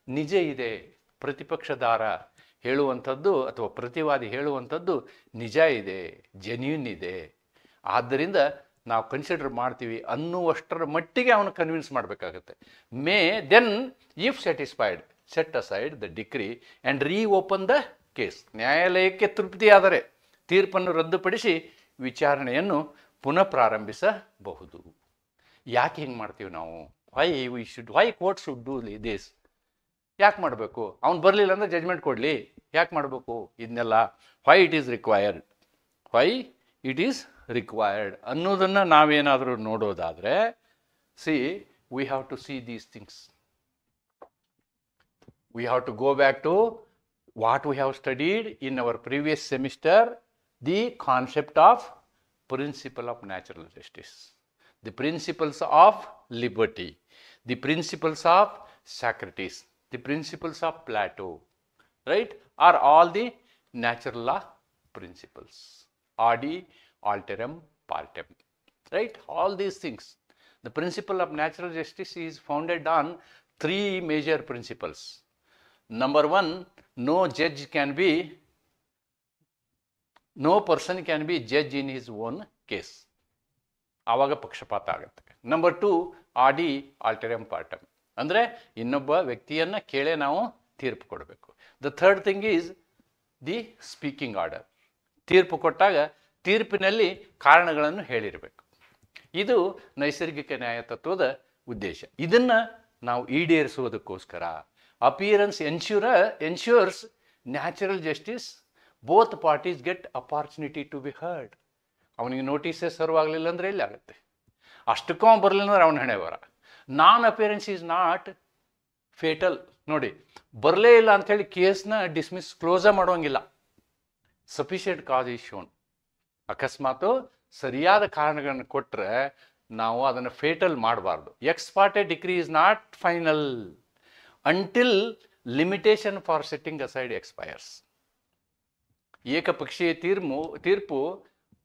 ನಿಜ ಇದೆ, ಪ್ರತಿಪಕ್ಷದಾರ ಹೇಳುವಂಥದ್ದು ಅಥವಾ ಪ್ರತಿವಾದಿ ಹೇಳುವಂಥದ್ದು ನಿಜ ಇದೆ, ಜೆನ್ಯೂನ್ ಇದೆ, ಆದ್ದರಿಂದ ನಾವು ಕನ್ಸಿಡರ್ ಮಾಡ್ತೀವಿ ಅನ್ನುವಷ್ಟರ ಮಟ್ಟಿಗೆ ಅವನು ಕನ್ವಿನ್ಸ್ ಮಾಡಬೇಕಾಗತ್ತೆ. Then if satisfied set aside the decree and reopen the case. ನ್ಯಾಯಾಲಯಕ್ಕೆ ತೃಪ್ತಿಯಾದರೆ ತೀರ್ಪನ್ನು ರದ್ದುಪಡಿಸಿ ವಿಚಾರಣೆಯನ್ನು ಪುನಃ ಪ್ರಾರಂಭಿಸಬಹುದು. ಯಾಕೆ ಹಿಂಗೆ ಮಾಡ್ತೀವಿ ನಾವು? Why court should do this? ಯಾಕೆ ಮಾಡಬೇಕು? ಅವ್ನು ಬರಲಿಲ್ಲ ಅಂದರೆ ಜಜ್ಮೆಂಟ್ ಕೊಡಲಿ, ಯಾಕೆ ಮಾಡಬೇಕು ಇದನ್ನೆಲ್ಲ? ವೈ ಇಟ್ ಈಸ್ ರಿಕ್ವೈರ್ಡ್ ಅನ್ನೋದನ್ನು ನಾವೇನಾದರೂ ನೋಡೋದಾದರೆ, we have to see these things. We have to go back to what we have studied in our previous semester, the concept of principle of natural justice, the principles of liberty, the principles of Socrates, the principles of Plato, right, are all the natural law principles. Adi alteram partem, right, all these things. The principle of natural justice is founded on three major principles. Number one, no person can be judge in his own case. ಆವಾಗ ಪಕ್ಷಪಾತ ಆಗುತ್ತೆ. Number 2, ಆಡಿ ಆಲ್ಟರಮ್ partum, ಅಂದರೆ ಇನ್ನೊಬ್ಬ ವ್ಯಕ್ತಿಯನ್ನು ಕೇಳೇ ನಾವು ತೀರ್ಪು ಕೊಡಬೇಕು. The third thing is the speaking order. ತೀರ್ಪು ಕೊಟ್ಟಾಗ ತೀರ್ಪಿನಲ್ಲಿ ಕಾರಣಗಳನ್ನು ಹೇಳಿರಬೇಕು. ಇದು ನೈಸರ್ಗಿಕ ನ್ಯಾಯ ತತ್ವದ ಉದ್ದೇಶ. ಇದನ್ನು ನಾವು ಈಡೇರಿಸುವುದಕ್ಕೋಸ್ಕರ appearance ensures natural justice. Both parties get opportunity to be heard. ಅವನಿಗೆ ನೋಟಿಸೇ ಸರ್ವ್ ಆಗಲಿಲ್ಲ ಅಂದರೆ ಎಲ್ಲಿ ಆಗುತ್ತೆ? ಅಷ್ಟಕ್ಕೂ ಅವನು ಬರಲಿಲ್ಲ ಅಂದ್ರೆ ಅವನ ಹಣೆ ಬರ. Non appearance is not fatal. ನೋಡಿ, ಬರಲೇ ಇಲ್ಲ ಅಂಥೇಳಿ ಕೇಸ್ನ ಕ್ಲೋಸ ಮಾಡೋಂಗಿಲ್ಲ. Sufficient cause is shown. ಅಕಸ್ಮಾತು ಸರಿಯಾದ ಕಾರಣಗಳನ್ನು ಕೊಟ್ಟರೆ ನಾವು ಅದನ್ನು ಫೇಟಲ್ ಮಾಡಬಾರ್ದು. Ex parte decree is not final until limitation for setting aside expires. ಏಕಪಕ್ಷೀಯ ತೀರ್ಪು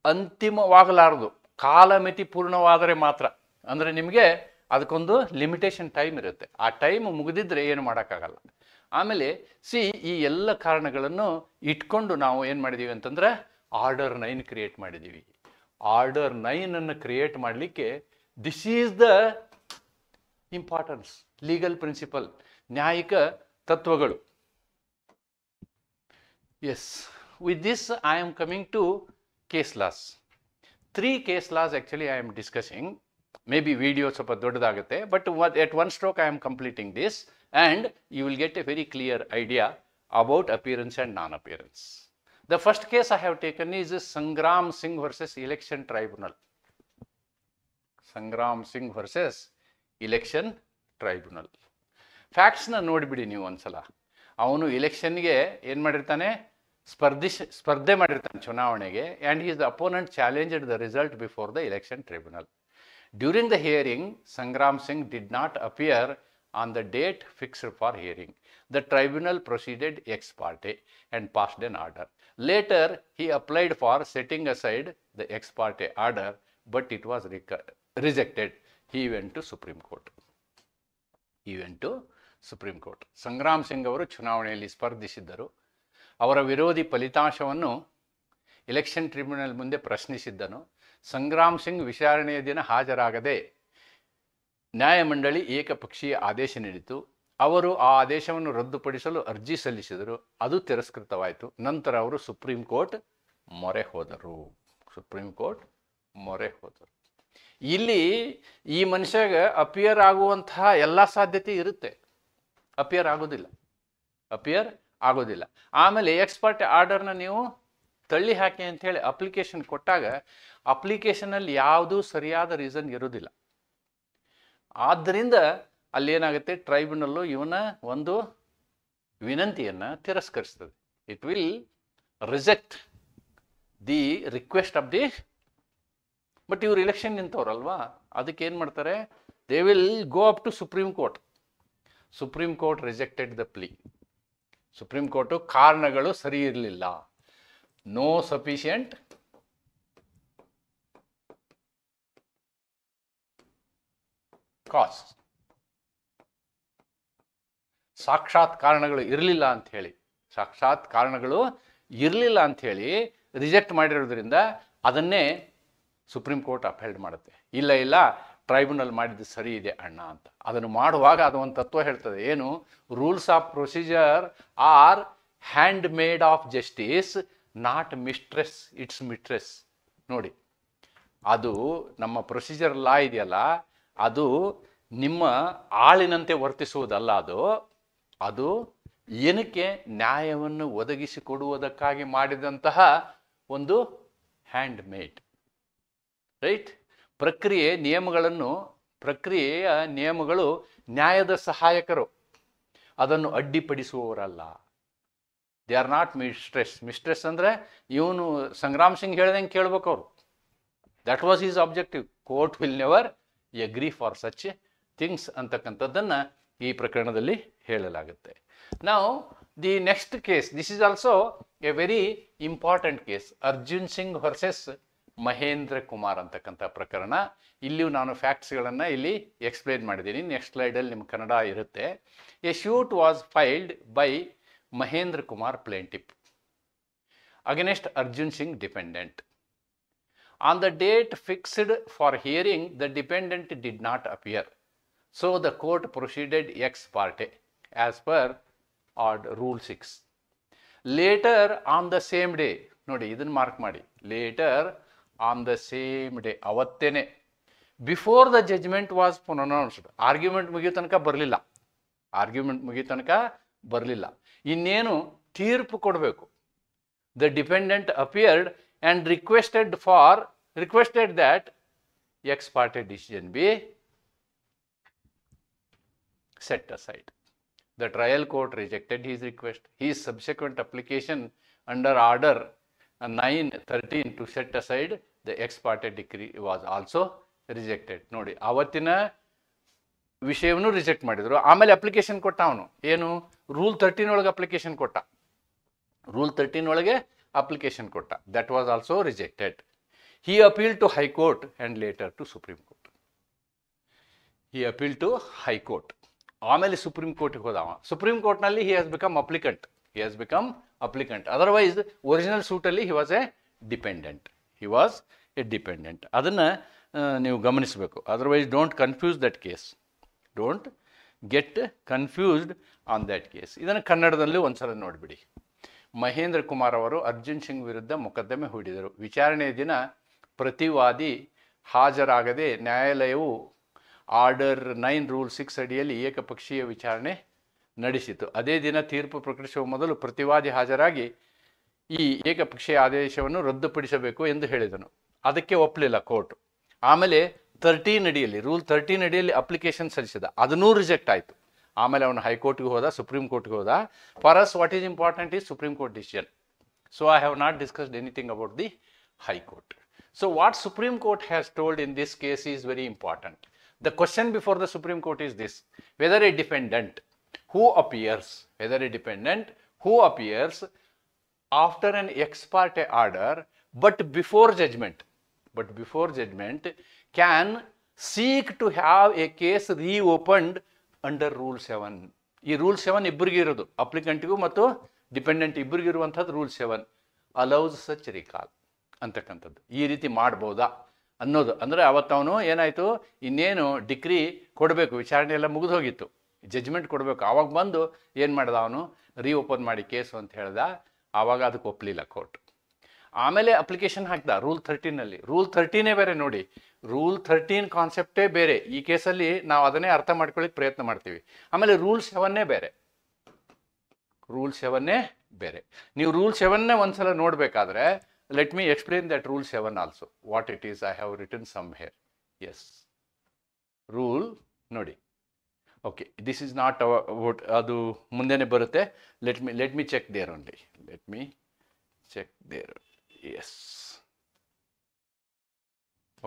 ಅಂತಿಮವಾಗಲಾರದು, ಕಾಲಮಿತಿ ಪೂರ್ಣವಾದರೆ ಮಾತ್ರ. ಅಂದರೆ ನಿಮಗೆ ಅದಕ್ಕೊಂದು ಲಿಮಿಟೇಷನ್ ಟೈಮ್ ಇರುತ್ತೆ. ಆ ಟೈಮ್ ಮುಗಿದಿದ್ರೆ ಏನು ಮಾಡೋಕ್ಕಾಗಲ್ಲ. ಆಮೇಲೆ ಈ ಎಲ್ಲ ಕಾರಣಗಳನ್ನು ಇಟ್ಕೊಂಡು ನಾವು ಏನು ಮಾಡಿದ್ದೀವಿ ಅಂತಂದರೆ ಆರ್ಡರ್ 9 ಕ್ರಿಯೇಟ್ ಮಾಡಿದ್ದೀವಿ. ಆರ್ಡರ್ 9 ಕ್ರಿಯೇಟ್ ಮಾಡಲಿಕ್ಕೆ this is the importance. Legal principle, ನ್ಯಾಯಿಕ ತತ್ವಗಳು. Yes, with this I am coming to case laws. 3 case laws actually I am discussing. Maybe video ಸ್ವಲ್ಪ ದೊಡ್ಡದಾಗುತ್ತೆ, but at one stroke I am completing this and you will get a very clear idea about appearance and non appearance. The first case I have taken is Sangram Singh versus election tribunal. Sangram Singh versus election tribunal. ಫ್ಯಾಕ್ಟ್ಸ್ನ ನೋಡಿಬಿಡಿ ನೀವು ಒಂದ್ಸಲ. ಅವನು ಇಲೆಕ್ಷನ್ಗೆ ಏನು ಮಾಡಿರ್ತಾನೆ, ಸ್ಪರ್ಧೆ ಮಾಡಿರ್ತಾನೆ ಚುನಾವಣೆಗೆ. And he's the opponent challenged the result before the election tribunal. During the hearing, Sangram Singh did not appear on the date fixed for hearing. The tribunal proceeded ex parte and passed an order. Later he applied for setting aside the ex parte order, but it was rejected. He went to Supreme Court. Sangram Singh ಅವರು ಚುನಾವಣೆಯಲ್ಲಿ ಸ್ಪರ್ಧಿಸಿದ್ದರು. ಅವರ ವಿರೋಧಿ ಫಲಿತಾಂಶವನ್ನು election tribunal ಮುಂದೆ ಪ್ರಶ್ನಿಸಿದ್ದನು. ಸಂಗ್ರಾಮ್ ಸಿಂಗ್ ವಿಚಾರಣೆಯ ದಿನ ಹಾಜರಾಗದೆ ನ್ಯಾಯಮಂಡಳಿ ಏಕಪಕ್ಷೀಯ ಆದೇಶ ನೀಡಿತು. ಅವರು ಆ ಆದೇಶವನ್ನು ರದ್ದುಪಡಿಸಲು ಅರ್ಜಿ ಸಲ್ಲಿಸಿದರು. ಅದು ತಿರಸ್ಕೃತವಾಯಿತು. ನಂತರ ಅವರು ಸುಪ್ರೀಂ ಕೋರ್ಟ್ ಮೊರೆ ಹೋದರು. ಇಲ್ಲಿ ಈ ಮನುಷ್ಯಗೆ ಅಪಿಯರ್ ಆಗುವಂತಹ ಎಲ್ಲ ಸಾಧ್ಯತೆ ಇರುತ್ತೆ. ಅಪಿಯರ್ ಆಗೋದಿಲ್ಲ. ಆಮೇಲೆ ಎಕ್ಸ್ ಪಾರ್ಟೆ ಆರ್ಡರ್ನ ನೀವು ತಳ್ಳಿ ಹಾಕಿ ಅಂಥೇಳಿ ಅಪ್ಲಿಕೇಶನ್ ಕೊಟ್ಟಾಗ ಅಪ್ಲಿಕೇಶನಲ್ಲಿ ಯಾವುದೂ ಸರಿಯಾದ ರೀಸನ್ ಇರೋದಿಲ್ಲ. ಆದ್ದರಿಂದ ಅಲ್ಲೇನಾಗುತ್ತೆ, ಟ್ರೈಬ್ಯುನಲ್ಲು ಇವನ ಒಂದು ವಿನಂತಿಯನ್ನು ತಿರಸ್ಕರಿಸ್ತದೆ. It will reject the request of the, but ಇವ್ರು ಎಲೆಕ್ಷನ್ ನಿಂತವ್ರಲ್ವಾ, ಅದಕ್ಕೆ ಏನು ಮಾಡ್ತಾರೆ, they will go up to supreme court. Supreme court rejected the plea. Supreme court ಕಾರಣಗಳು ಸರಿ ಇರಲಿಲ್ಲ, ನೋ ಸಫಿಷಿಯಂಟ್ ಕಾಸ್, ಸಾಕ್ಷಾತ್ ಕಾರಣಗಳು ಇರಲಿಲ್ಲ ಅಂಥೇಳಿ, ಸಾಕ್ಷಾತ್ ಕಾರಣಗಳು ಇರಲಿಲ್ಲ ಅಂಥೇಳಿ ರಿಜೆಕ್ಟ್ ಮಾಡಿರೋದ್ರಿಂದ ಅದನ್ನೇ ಸುಪ್ರೀಂ ಕೋರ್ಟ್ ಅಪ್ಹೆಲ್ಡ್ ಮಾಡುತ್ತೆ. ಇಲ್ಲ ಇಲ್ಲ, ಟ್ರೈಬ್ಯುನಲ್ ಮಾಡಿದ್ದು ಸರಿ ಇದೆ ಅಣ್ಣ ಅಂತ. ಅದನ್ನು ಮಾಡುವಾಗ ಅದು ಒಂದು ತತ್ವ ಹೇಳ್ತದೆ, ಏನು, rules of procedure are handmaid of justice, not mistress its mistress. ನೋಡಿ, ಅದು ನಮ್ಮ ಪ್ರೊಸೀಜರ್ ಲಾ ಇದೆಯಲ್ಲ, ಅದು ನಿಮ್ಮ ಆಳಿನಂತೆ ವರ್ತಿಸುವುದಲ್ಲ, ಅದು ಏನಕ್ಕೆ ನ್ಯಾಯವನ್ನು ಒದಗಿಸಿಕೊಡುವುದಕ್ಕಾಗಿ ಮಾಡಿದಂತಹ ಒಂದು ಹ್ಯಾಂಡ್ ಮೇಡ್, ರೈಟ್. ಪ್ರಕ್ರಿಯೆಯ ನಿಯಮಗಳು ನ್ಯಾಯದ ಸಹಾಯಕರು, ಅದನ್ನು ಅಡ್ಡಿಪಡಿಸುವವರಲ್ಲ. They are not mistress. Mistress ಅಂದರೆ ಇವನು ಸಂಗ್ರಾಮ್ ಸಿಂಗ್ ಹೇಳ್ದಂಗೆ ಕೇಳ್ಬೇಕು ಅವರು. That was is objective. Court will never agree for such things ಅಂತಕ್ಕಂಥದ್ದನ್ನು ಈ ಪ್ರಕರಣದಲ್ಲಿ ಹೇಳಲಾಗುತ್ತೆ. ನಾವು the next case, this is also a very important case, Arjun Singh versus Mahendra Kumar ಅಂತಕ್ಕಂಥ ಪ್ರಕರಣ. ಇಲ್ಲಿಯೂ ನಾನು ಫ್ಯಾಕ್ಟ್ಸ್ಗಳನ್ನು ಇಲ್ಲಿ ಎಕ್ಸ್ಪ್ಲೇನ್ ಮಾಡಿದ್ದೀನಿ. ನೆಕ್ಸ್ಟ್ ಸ್ಲೈಡಲ್ಲಿ ನಿಮ್ಮ ಕನ್ನಡ ಇರುತ್ತೆ. A suit was filed by Mahendra Kumar plaintiff against Arjun Singh defendant. On the date fixed for hearing, the defendant did not appear. So the court proceeded ex parte as per rule 6. Later on the same day, ನೋಡಿ ಇದನ್ನು mark ಮಾಡಿ, later on the same day, ಅವತ್ತೇನೆ, before the judgment was pronounced. Argument ಮುಗಿಯೋ ತನಕ ಬರಲಿಲ್ಲ, ಇನ್ನೇನು ತೀರ್ಪು ಕೊಡಬೇಕು. The defendant appeared and requested that X parte decision be set aside. The trial court rejected his request. His subsequent application under order 913 to set aside the ex parte decree was also rejected. ನೋಡಿ, ಅವತ್ತಿನ ವಿಷಯವನ್ನು reject ಮಾಡಿದ್ರು. ಆಮೇಲೆ application ಕೊಟ್ಟ ಅವನು, ಏನು, rule 13 ಒಳಗೆ application ಕೊಟ್ಟ. That was also rejected. He appealed to High Court and later to Supreme Court. ಆಮೇಲೆ ಸುಪ್ರೀಂ ಕೋರ್ಟ್ಗೆ ಹೋದ. ಸುಪ್ರೀಂ ಕೋರ್ಟ್ನಲ್ಲಿ he has become applicant. Otherwise original ಸೂಟಲ್ಲಿ ಹಿ ವಾಸ್ ಎ ಡಿಪೆಂಡೆಂಟ್. ಅದನ್ನು ನೀವು ಗಮನಿಸಬೇಕು. Otherwise don't confuse that case. Don't get confused on that case. ಇದನ್ನು ಕನ್ನಡದಲ್ಲೂ ಒಂದ್ಸಲ ನೋಡಿಬಿಡಿ. ಮಹೇಂದ್ರ ಕುಮಾರ್ ಅವರು ಅರ್ಜುನ್ ಸಿಂಗ್ ವಿರುದ್ಧ ಮೊಕದ್ದಮೆ ಹೂಡಿದರು. ವಿಚಾರಣೆಯ ದಿನ ಪ್ರತಿವಾದಿ ಹಾಜರಾಗದೆ ನ್ಯಾಯಾಲಯವು ಆರ್ಡರ್ 9 ರೂಲ್ 6 ಅಡಿಯಲ್ಲಿ ಏಕಪಕ್ಷೀಯ ವಿಚಾರಣೆ ನಡೆಸಿತು. ಅದೇ ದಿನ ತೀರ್ಪು ಪ್ರಕಟಿಸುವ ಮೊದಲು ಪ್ರತಿವಾದಿ ಹಾಜರಾಗಿ ಈ ಏಕಪಕ್ಷೀಯ ಆದೇಶವನ್ನು ರದ್ದುಪಡಿಸಬೇಕು ಎಂದು ಹೇಳಿದನು. ಅದಕ್ಕೆ ಒಪ್ಪಲಿಲ್ಲ ಕೋರ್ಟ್. ಆಮೇಲೆ ರೂಲ್ 13 ಅಡಿಯಲ್ಲಿ ಅಪ್ಲಿಕೇಶನ್ ಸಲ್ಲಿಸಿದ, ಅದನ್ನೂ ರಿಜೆಕ್ಟ್ ಆಯಿತು. ಆಮೇಲೆ ಅವನು ಹೈಕೋರ್ಟ್ಗೆ ಹೋದ, ಸುಪ್ರೀಂ ಕೋರ್ಟ್ಗೆ ಹೋದ. For us what is important is supreme court decision. So I have not discussed anything about the high court. So what supreme court has told in this case is very important. The question before the Supreme Court is this: whether a defendant who appears after an ex parte order but before judgment can seek to have a case reopened under Rule 7. ಈ rule 7 ಇಬ್ಬರಿಗೂ ಇರೋದು, ಅಪ್ಲಿಕೆಂಟ್ಗೂ ಮತ್ತು dependent ಇಬ್ಬರಿಗೂ ಇರುವಂಥದ್ದು rule 7 allows such recall ಅಂತಕ್ಕಂಥದ್ದು. ಈ ರೀತಿ ಮಾಡ್ಬೋದಾ ಅನ್ನೋದು. ಅಂದರೆ ಅವತ್ತವನು ಏನಾಯಿತು, ಇನ್ನೇನು ಡಿಗ್ರಿ ಕೊಡಬೇಕು, ವಿಚಾರಣೆ ಎಲ್ಲ ಮುಗಿದು ಹೋಗಿತ್ತು, ಜಜ್ಮೆಂಟ್ ಕೊಡಬೇಕು. ಆವಾಗ ಬಂದು ಏನು ಮಾಡ್ದ ಅವನು, ರೀಓಪನ್ ಮಾಡಿ ಕೇಸು ಅಂತ ಹೇಳ್ದ. ಆವಾಗ ಅದಕ್ಕೆ ಒಪ್ಪಲಿಲ್ಲ ಕೋರ್ಟ್. ಆಮೇಲೆ ಅಪ್ಲಿಕೇಶನ್ ಹಾಕ್ದ ರೂಲ್ 13ನಲ್ಲಿ. ರೂಲ್ 13 ಬೇರೆ ನೋಡಿ, ರೂಲ್ 13 ಕಾನ್ಸೆಪ್ಟೇ ಬೇರೆ. ಈ ಕೇಸಲ್ಲಿ ನಾವು ಅದನ್ನೇ ಅರ್ಥ ಮಾಡ್ಕೊಳ್ಳಿಕ್ಕೆ ಪ್ರಯತ್ನ ಮಾಡ್ತೀವಿ. ಆಮೇಲೆ ರೂಲ್ 7 ಬೇರೆ. ನೀವು ರೂಲ್ 7 ಒಂದ್ಸಲ ನೋಡಬೇಕಾದ್ರೆ, let me explain that rule 7 also, what it is. I have written somewhere. Yes, rule ನೋಡಿ, okay, this is not vote, ಅದು ಮುಂದೆನೇ ಬರುತ್ತೆ. Let me check there only. Let me check there. Yes.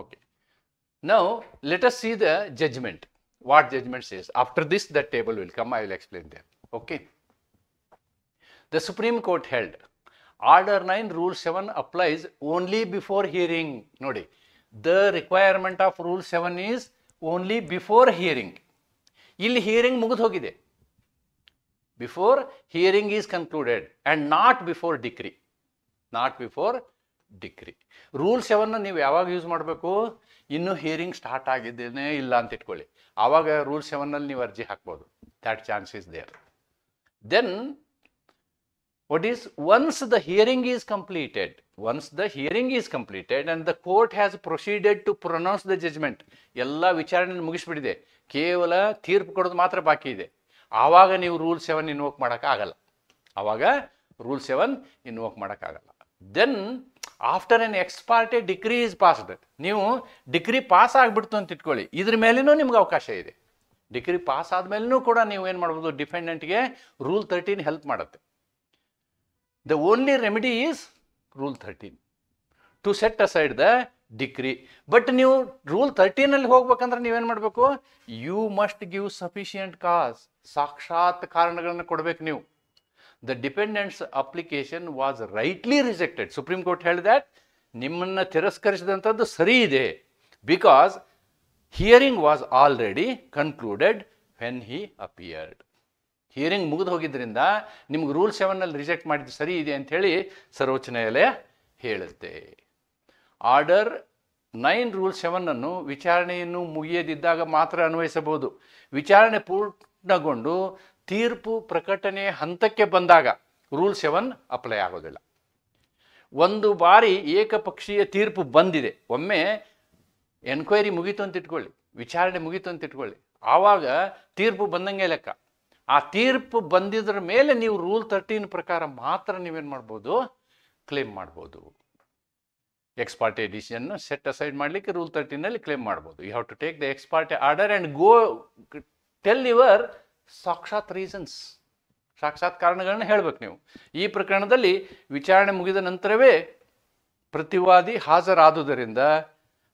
Okay. Now let us see the judgment. What judgment says. After this, that table will come. I will explain there. Okay. The Supreme Court held Order 9 Rule 7 applies only before hearing. Nodi. The requirement of Rule 7 is only before hearing. Illi hearing mugud hogide. Before hearing is concluded and not before decree. Not before decree. Rule 7 ನೀವು ಯಾವಾಗ use ಮಾಡಬೇಕು? ಇನ್ನು hearing start ಆಗಿದ್ದೇನೆ ಇಲ್ಲ ಅಂತ ಇಟ್ಕೊಳ್ಳಿ, ಆವಾಗ rule 7 ನೀವು ಅರ್ಜಿ ಹಾಕ್ಬೋದು. That chance is there. Then what is once the hearing is completed, and the court has proceeded to pronounce the judgment. ಎಲ್ಲ ವಿಚಾರಣೆ ಮುಗಿಸ್ಬಿಟ್ಟಿದೆ, ಕೇವಲ ತೀರ್ಪು ಕೊಡೋದು ಮಾತ್ರ ಬಾಕಿ ಇದೆ. ಆವಾಗ ನೀವು ರೂಲ್ 7 ಇನ್ವೋಕ್ ಮಾಡೋಕ್ಕಾಗಲ್ಲ. Then after an ex parte decree is passed, ನೀವು ಡಿಕ್ರಿ ಪಾಸ್ ಆಗಿಬಿಡ್ತು ಅಂತ ಇಟ್ಕೊಳ್ಳಿ, ಇದ್ರ ಮೇಲೇನೂ ನಿಮ್ಗೆ ಅವಕಾಶ ಇದೆ. ಡಿಕ್ರಿ ಪಾಸ್ ಆದ್ಮೇಲೂ ಕೂಡ ನೀವು ಏನು ಮಾಡ್ಬೋದು, ಡಿಫೆಂಡೆಂಟ್ಗೆ ರೂಲ್ 13 ಹೆಲ್ಪ್ ಮಾಡುತ್ತೆ. The only remedy is rule 13 to set aside the decree. But ನೀವು ರೂಲ್ 13 ಹೋಗ್ಬೇಕಂದ್ರೆ ನೀವೇನು ಮಾಡಬೇಕು? You must give sufficient cause, ಸಾಕ್ಷಾತ್ ಕಾರಣಗಳನ್ನು ಕೊಡಬೇಕು ನೀವು. The dependent's application was rightly rejected. Supreme Court held that ನಿಮ್ಮನ್ನು ತಿರಸ್ಕರಿಸಿದಂಥದ್ದು ಸರಿ ಇದೆ, because hearing was already concluded when he appeared. Hearing ಮುಗಿದು ಹೋಗಿದ್ದರಿಂದ ನಿಮ್ಗೆ ರೂಲ್ 7 ರಿಜೆಕ್ಟ್ ಮಾಡಿದ್ದು ಸರಿ ಇದೆ ಅಂಥೇಳಿ ಸರ್ವೋಚ್ಚ ನ್ಯಾಯಾಲಯ ಹೇಳುತ್ತೆ. ಆರ್ಡರ್ 9 ರೂಲ್ 7 ವಿಚಾರಣೆಯನ್ನು ಮುಗಿಯದಿದ್ದಾಗ ಮಾತ್ರ ಅನ್ವಯಿಸಬಹುದು. ವಿಚಾರಣೆ ಪೂರ್ಣಗೊಂಡು ತೀರ್ಪು ಪ್ರಕಟಣೆ ಹಂತಕ್ಕೆ ಬಂದಾಗ ರೂಲ್ 7 ಅಪ್ಲೈ ಆಗೋದಿಲ್ಲ. ಒಂದು ಬಾರಿ ಏಕಪಕ್ಷೀಯ ತೀರ್ಪು ಬಂದಿದೆ, ಒಮ್ಮೆ ಎನ್ಕ್ವೈರಿ ಮುಗೀತು ಅಂತ ಇಟ್ಕೊಳ್ಳಿ, ವಿಚಾರಣೆ ಮುಗೀತು ಅಂತ ಇಟ್ಕೊಳ್ಳಿ, ಆವಾಗ ತೀರ್ಪು ಬಂದಂಗೆ ಲೆಕ್ಕ. ಆ ತೀರ್ಪು ಬಂದಿದ್ರ ಮೇಲೆ ನೀವು ರೂಲ್ 13 ಪ್ರಕಾರ ಮಾತ್ರ ನೀವೇನು ಮಾಡ್ಬೋದು, ಕ್ಲೇಮ್ ಮಾಡ್ಬೋದು. Ex parte decision set aside ಮಾಡಲಿಕ್ಕೆ ರೂಲ್ 13 ಕ್ಲೇಮ್ ಮಾಡ್ಬೋದು. You have to take the ex parte order and go tell your ಸಾಕ್ಷಾತ್ ರೀಸನ್ಸ್, ಸಾಕ್ಷಾತ್ ಕಾರಣಗಳನ್ನ ಹೇಳಬೇಕು ನೀವು. ಈ ಪ್ರಕರಣದಲ್ಲಿ ವಿಚಾರಣೆ ಮುಗಿದ ನಂತರವೇ ಪ್ರತಿವಾದಿ ಹಾಜರಾದುದರಿಂದ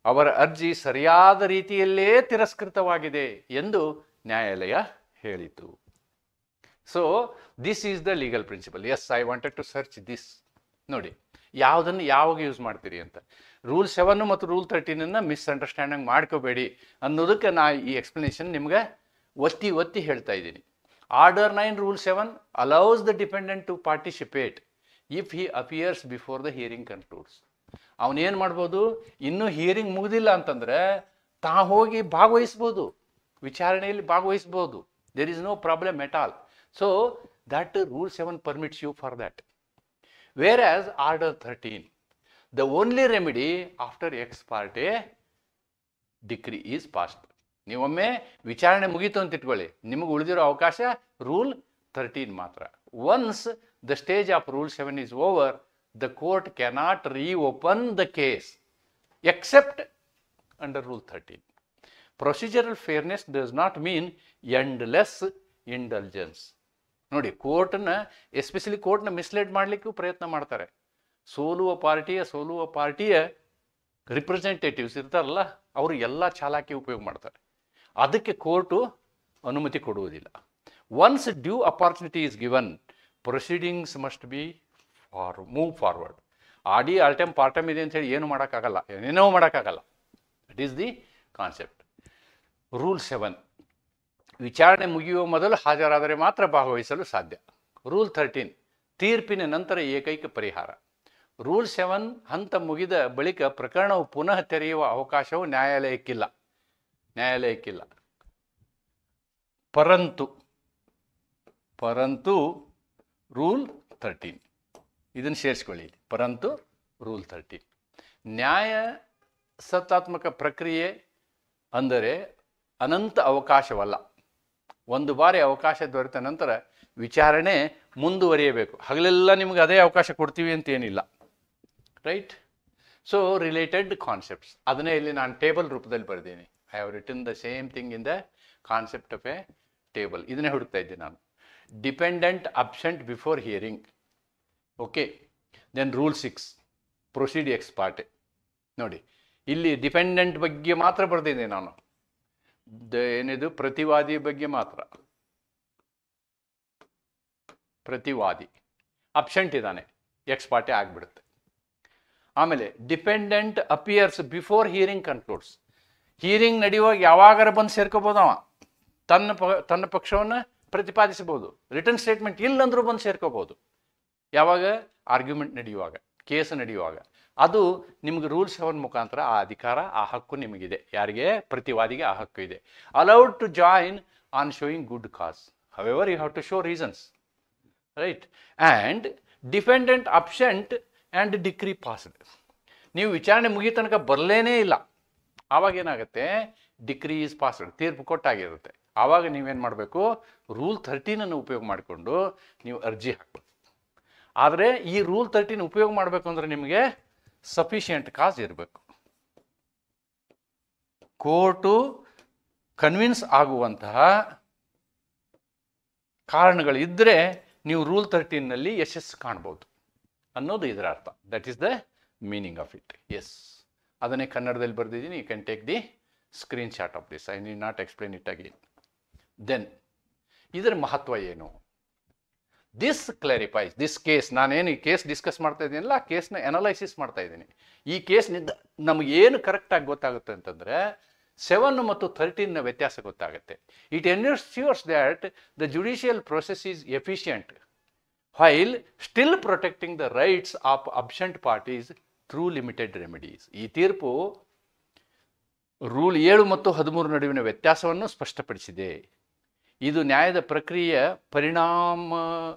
ಅವರ ಅರ್ಜಿ ಸರಿಯಾದ ರೀತಿಯಲ್ಲೇ ತಿರಸ್ಕೃತವಾಗಿದೆ ಎಂದು ನ್ಯಾಯಾಲಯ ಹೇಳಿತು. So this is the legal principle. Yes, I wanted to search this. ನೋಡಿ, ಯಾವುದನ್ನು ಯಾವಾಗ ಯೂಸ್ ಮಾಡ್ತೀರಿ ಅಂತ. ರೂಲ್ 7 ಮತ್ತು ರೂಲ್ 13 ಮಿಸ್ಅಂಡರ್ಸ್ಟ್ಯಾಂಡಿಂಗ್ ಮಾಡ್ಕೋಬೇಡಿ ಅನ್ನೋದಕ್ಕೆ ನಾ ಈ ಎಕ್ಸ್ಪ್ಲನೇಷನ್ ನಿಮ್ಗೆ ಒತ್ತಿ ಹೇಳ್ತಾ ಇದ್ದೀನಿ. Order 9 rule 7 allows the defendant to participate if he appears before the hearing concludes. ಅವನೇನು ಮಾಡ್ಬೋದು, ಇನ್ನೂ ಹಿಯರಿಂಗ್ ಮುಗಿದಿಲ್ಲ ಅಂತಂದರೆ ತಾ ಹೋಗಿ ಭಾಗವಹಿಸ್ಬೋದು, ವಿಚಾರಣೆಯಲ್ಲಿ ಭಾಗವಹಿಸ್ಬೋದು. There is no problem at all. So that rule 7 permits you for that. Whereas Order 13, the only remedy after ex parte decree is passed. ನೀವೊಮ್ಮೆ ವಿಚಾರಣೆ ಮುಗೀತು ಅಂತ ಇಟ್ಕೊಳ್ಳಿ, ನಿಮಗೆ ಉಳಿದಿರೋ ಅವಕಾಶ ರೂಲ್ 13 ಮಾತ್ರ. Once the stage of rule 7 is over, the court cannot reopen the case except under rule 13. Procedural fairness does not mean endless indulgence. ನೋಡಿ, ಕೋರ್ಟನ್ನ especially ಕೋರ್ಟ್ನ ಮಿಸ್ಲೀಡ್ ಮಾಡಲಿಕ್ಕೂ ಪ್ರಯತ್ನ ಮಾಡ್ತಾರೆ. ಸೋಲುವ ಪಾರ್ಟಿಯ ರಿಪ್ರೆಸೆಂಟೇಟಿವ್ಸ್ ಇರ್ತಾರಲ್ಲ, ಅವರು ಎಲ್ಲ ಚಾಲಾಕಿ ಉಪಯೋಗ ಮಾಡ್ತಾರೆ. ಅದಕ್ಕೆ ಕೋರ್ಟು ಅನುಮತಿ ಕೊಡುವುದಿಲ್ಲ. Once due opportunity is given, proceedings must be move forward. ಆಡಿ ಆಲ್ಟೈಮ್ ಪಾರ್ಟೈಮ್ ಇದೆ ಅಂತೇಳಿ ಏನು ಮಾಡೋಕ್ಕಾಗಲ್ಲ, ಏನೇನೋ ಮಾಡೋಕ್ಕಾಗಲ್ಲ. That is the concept. Rule 7, ವಿಚಾರಣೆ ಮುಗಿಯುವ ಮೊದಲು ಹಾಜರಾದರೆ ಮಾತ್ರ ಭಾಗವಹಿಸಲು ಸಾಧ್ಯ. ರೂಲ್ 13, ತೀರ್ಪಿನ ನಂತರ ಏಕೈಕ ಪರಿಹಾರ. ರೂಲ್ 7 ಹಂತ ಮುಗಿದ ಬಳಿಕ ಪ್ರಕರಣವು ಪುನಃ ತೆರೆಯುವ ಅವಕಾಶವು ನ್ಯಾಯಾಲಯಕ್ಕಿಲ್ಲ. ಪರಂತು ರೂಲ್ 13 ಇದನ್ನು ಸೇರಿಸ್ಕೊಳ್ಳಿ. ಪರಂತು ರೂಲ್ 13 ನ್ಯಾಯಸತ್ತಾತ್ಮಕ ಪ್ರಕ್ರಿಯೆ ಅಂದರೆ ಅನಂತ ಅವಕಾಶವಲ್ಲ. ಒಂದು ಬಾರಿ ಅವಕಾಶ ದೊರೆತ ನಂತರ ವಿಚಾರಣೆ ಮುಂದುವರಿಯಬೇಕು. ಹಗಲೆಲ್ಲ ನಿಮ್ಗೆ ಅದೇ ಅವಕಾಶ ಕೊಡ್ತೀವಿ ಅಂತ ಏನಿಲ್ಲ, ರೈಟ್? ಸೊ ರಿಲೇಟೆಡ್ ಕಾನ್ಸೆಪ್ಟ್ಸ್ ಅದನ್ನೇ ಇಲ್ಲಿ ನಾನು ಟೇಬಲ್ ರೂಪದಲ್ಲಿ ಬರೆದೀನಿ. I have written the same thing in the concept of a table, ಇದನ್ನೇ ಹುಡುಕ್ತಾ ಇದ್ದೆ ನಾನು. Defendant absent before hearing. Okay, then rule 6 proceed ex parte. ನೋಡಿ, ಇಲ್ಲಿ ಡಿಪೆಂಡೆಂಟ್ ಬಗ್ಗೆ ಮಾತ್ರ ಬರೆದಿದ್ದೆ ನಾನು, ಏನಿದು ಪ್ರತಿವಾದಿ ಬಗ್ಗೆ ಮಾತ್ರ. ಪ್ರತಿವಾದಿ ಅಬ್ಸೆಂಟ್ ಇದ್ದಾನೆ, ಎಕ್ಸ್ ಪಾರ್ಟೆ ಆಗಿಬಿಡುತ್ತೆ. ಆಮೇಲೆ dependent appears before hearing concludes. Hearing ನಡೆಯುವಾಗ ಯಾವಾಗಾರ ಬಂದು ಸೇರ್ಕೋಬೋದು, ಅವ ತನ್ನ ಪಕ್ಷವನ್ನು ಪ್ರತಿಪಾದಿಸಬಹುದು. ರಿಟರ್ನ್ ಸ್ಟೇಟ್ಮೆಂಟ್ ಇಲ್ಲಂದ್ರೂ ಬಂದು ಸೇರ್ಕೋಬಹುದು. ಯಾವಾಗ? ಆರ್ಗ್ಯುಮೆಂಟ್ ನಡೆಯುವಾಗ, ಕೇಸ್ ನಡೆಯುವಾಗ. ಅದು ನಿಮ್ಗೆ ರೂಲ್ 7 ಮುಖಾಂತರ ಆ ಅಧಿಕಾರ, ಆ ಹಕ್ಕು ನಿಮಗಿದೆ. ಯಾರಿಗೆ? ಪ್ರತಿವಾದಿಗೆ ಆ ಹಕ್ಕು ಇದೆ. Allowed to join on showing good cause, however you have to show reasons, right? And dependent absent and decree passed. ನೀವು ವಿಚಾರಣೆ ಮುಗಿಯ ತನಕ ಬರಲೇನೇ ಇಲ್ಲ, ಆವಾಗ ಏನಾಗುತ್ತೆ? ಡಿಕ್ರಿ ಈಸ್ ಪಾಸ್ಡ್, ತೀರ್ಪು ಕೊಟ್ಟಾಗಿರುತ್ತೆ. ಆವಾಗ ನೀವೇನು ಮಾಡಬೇಕು? ರೂಲ್ 13 ಉಪಯೋಗ ಮಾಡಿಕೊಂಡು ನೀವು ಅರ್ಜಿ ಹಾಕಬೇಕು. ಆದರೆ ಈ ರೂಲ್ 13 ಉಪಯೋಗ ಮಾಡಬೇಕು ಅಂದರೆ ನಿಮಗೆ ಸಫಿಷಿಯೆಂಟ್ ಕಾಸ್ ಇರಬೇಕು. ಕೋರ್ಟು ಕನ್ವಿನ್ಸ್ ಆಗುವಂತಹ ಕಾರಣಗಳಿದ್ದರೆ ನೀವು ರೂಲ್ 13ನಲ್ಲಿ ಯಶಸ್ಸು ಕಾಣ್ಬೋದು ಅನ್ನೋದು ಇದರ ಅರ್ಥ. That is the meaning of it. Yes, ಅದನ್ನೇ ಕನ್ನಡದಲ್ಲಿ ಬರೆದಿದ್ದೀನಿ. You can take the screenshot of this. I need not explain it again. Then ಇದರ ಮಹತ್ವ ಏನು? This clarifies this case. ನಾನೇನು ಈ ಕೇಸ್ ಡಿಸ್ಕಸ್ ಮಾಡ್ತಾ ಇದ್ದೀನಲ್ಲ, ಆ ಕೇಸ್ನ ಅನಲೈಸಿಸ್ ಮಾಡ್ತಾ ಇದ್ದೀನಿ. ಈ ಕೇಸ್ನಿಂದ ನಮಗೇನು ಕರೆಕ್ಟಾಗಿ ಗೊತ್ತಾಗುತ್ತೆ ಅಂತಂದರೆ 7 ಮತ್ತು 13ನ ವ್ಯತ್ಯಾಸ ಗೊತ್ತಾಗುತ್ತೆ. It ensures that the judicial process is efficient while still protecting the rights of absent parties through limited remedies. ಈ ತೀರ್ಪು ರೂಲ್ 7 ಮತ್ತು 13 ನಡುವಿನ ವ್ಯತ್ಯಾಸವನ್ನು ಸ್ಪಷ್ಟಪಡಿಸಿದೆ. ಇದು ನ್ಯಾಯದ ಪ್ರಕ್ರಿಯೆಯ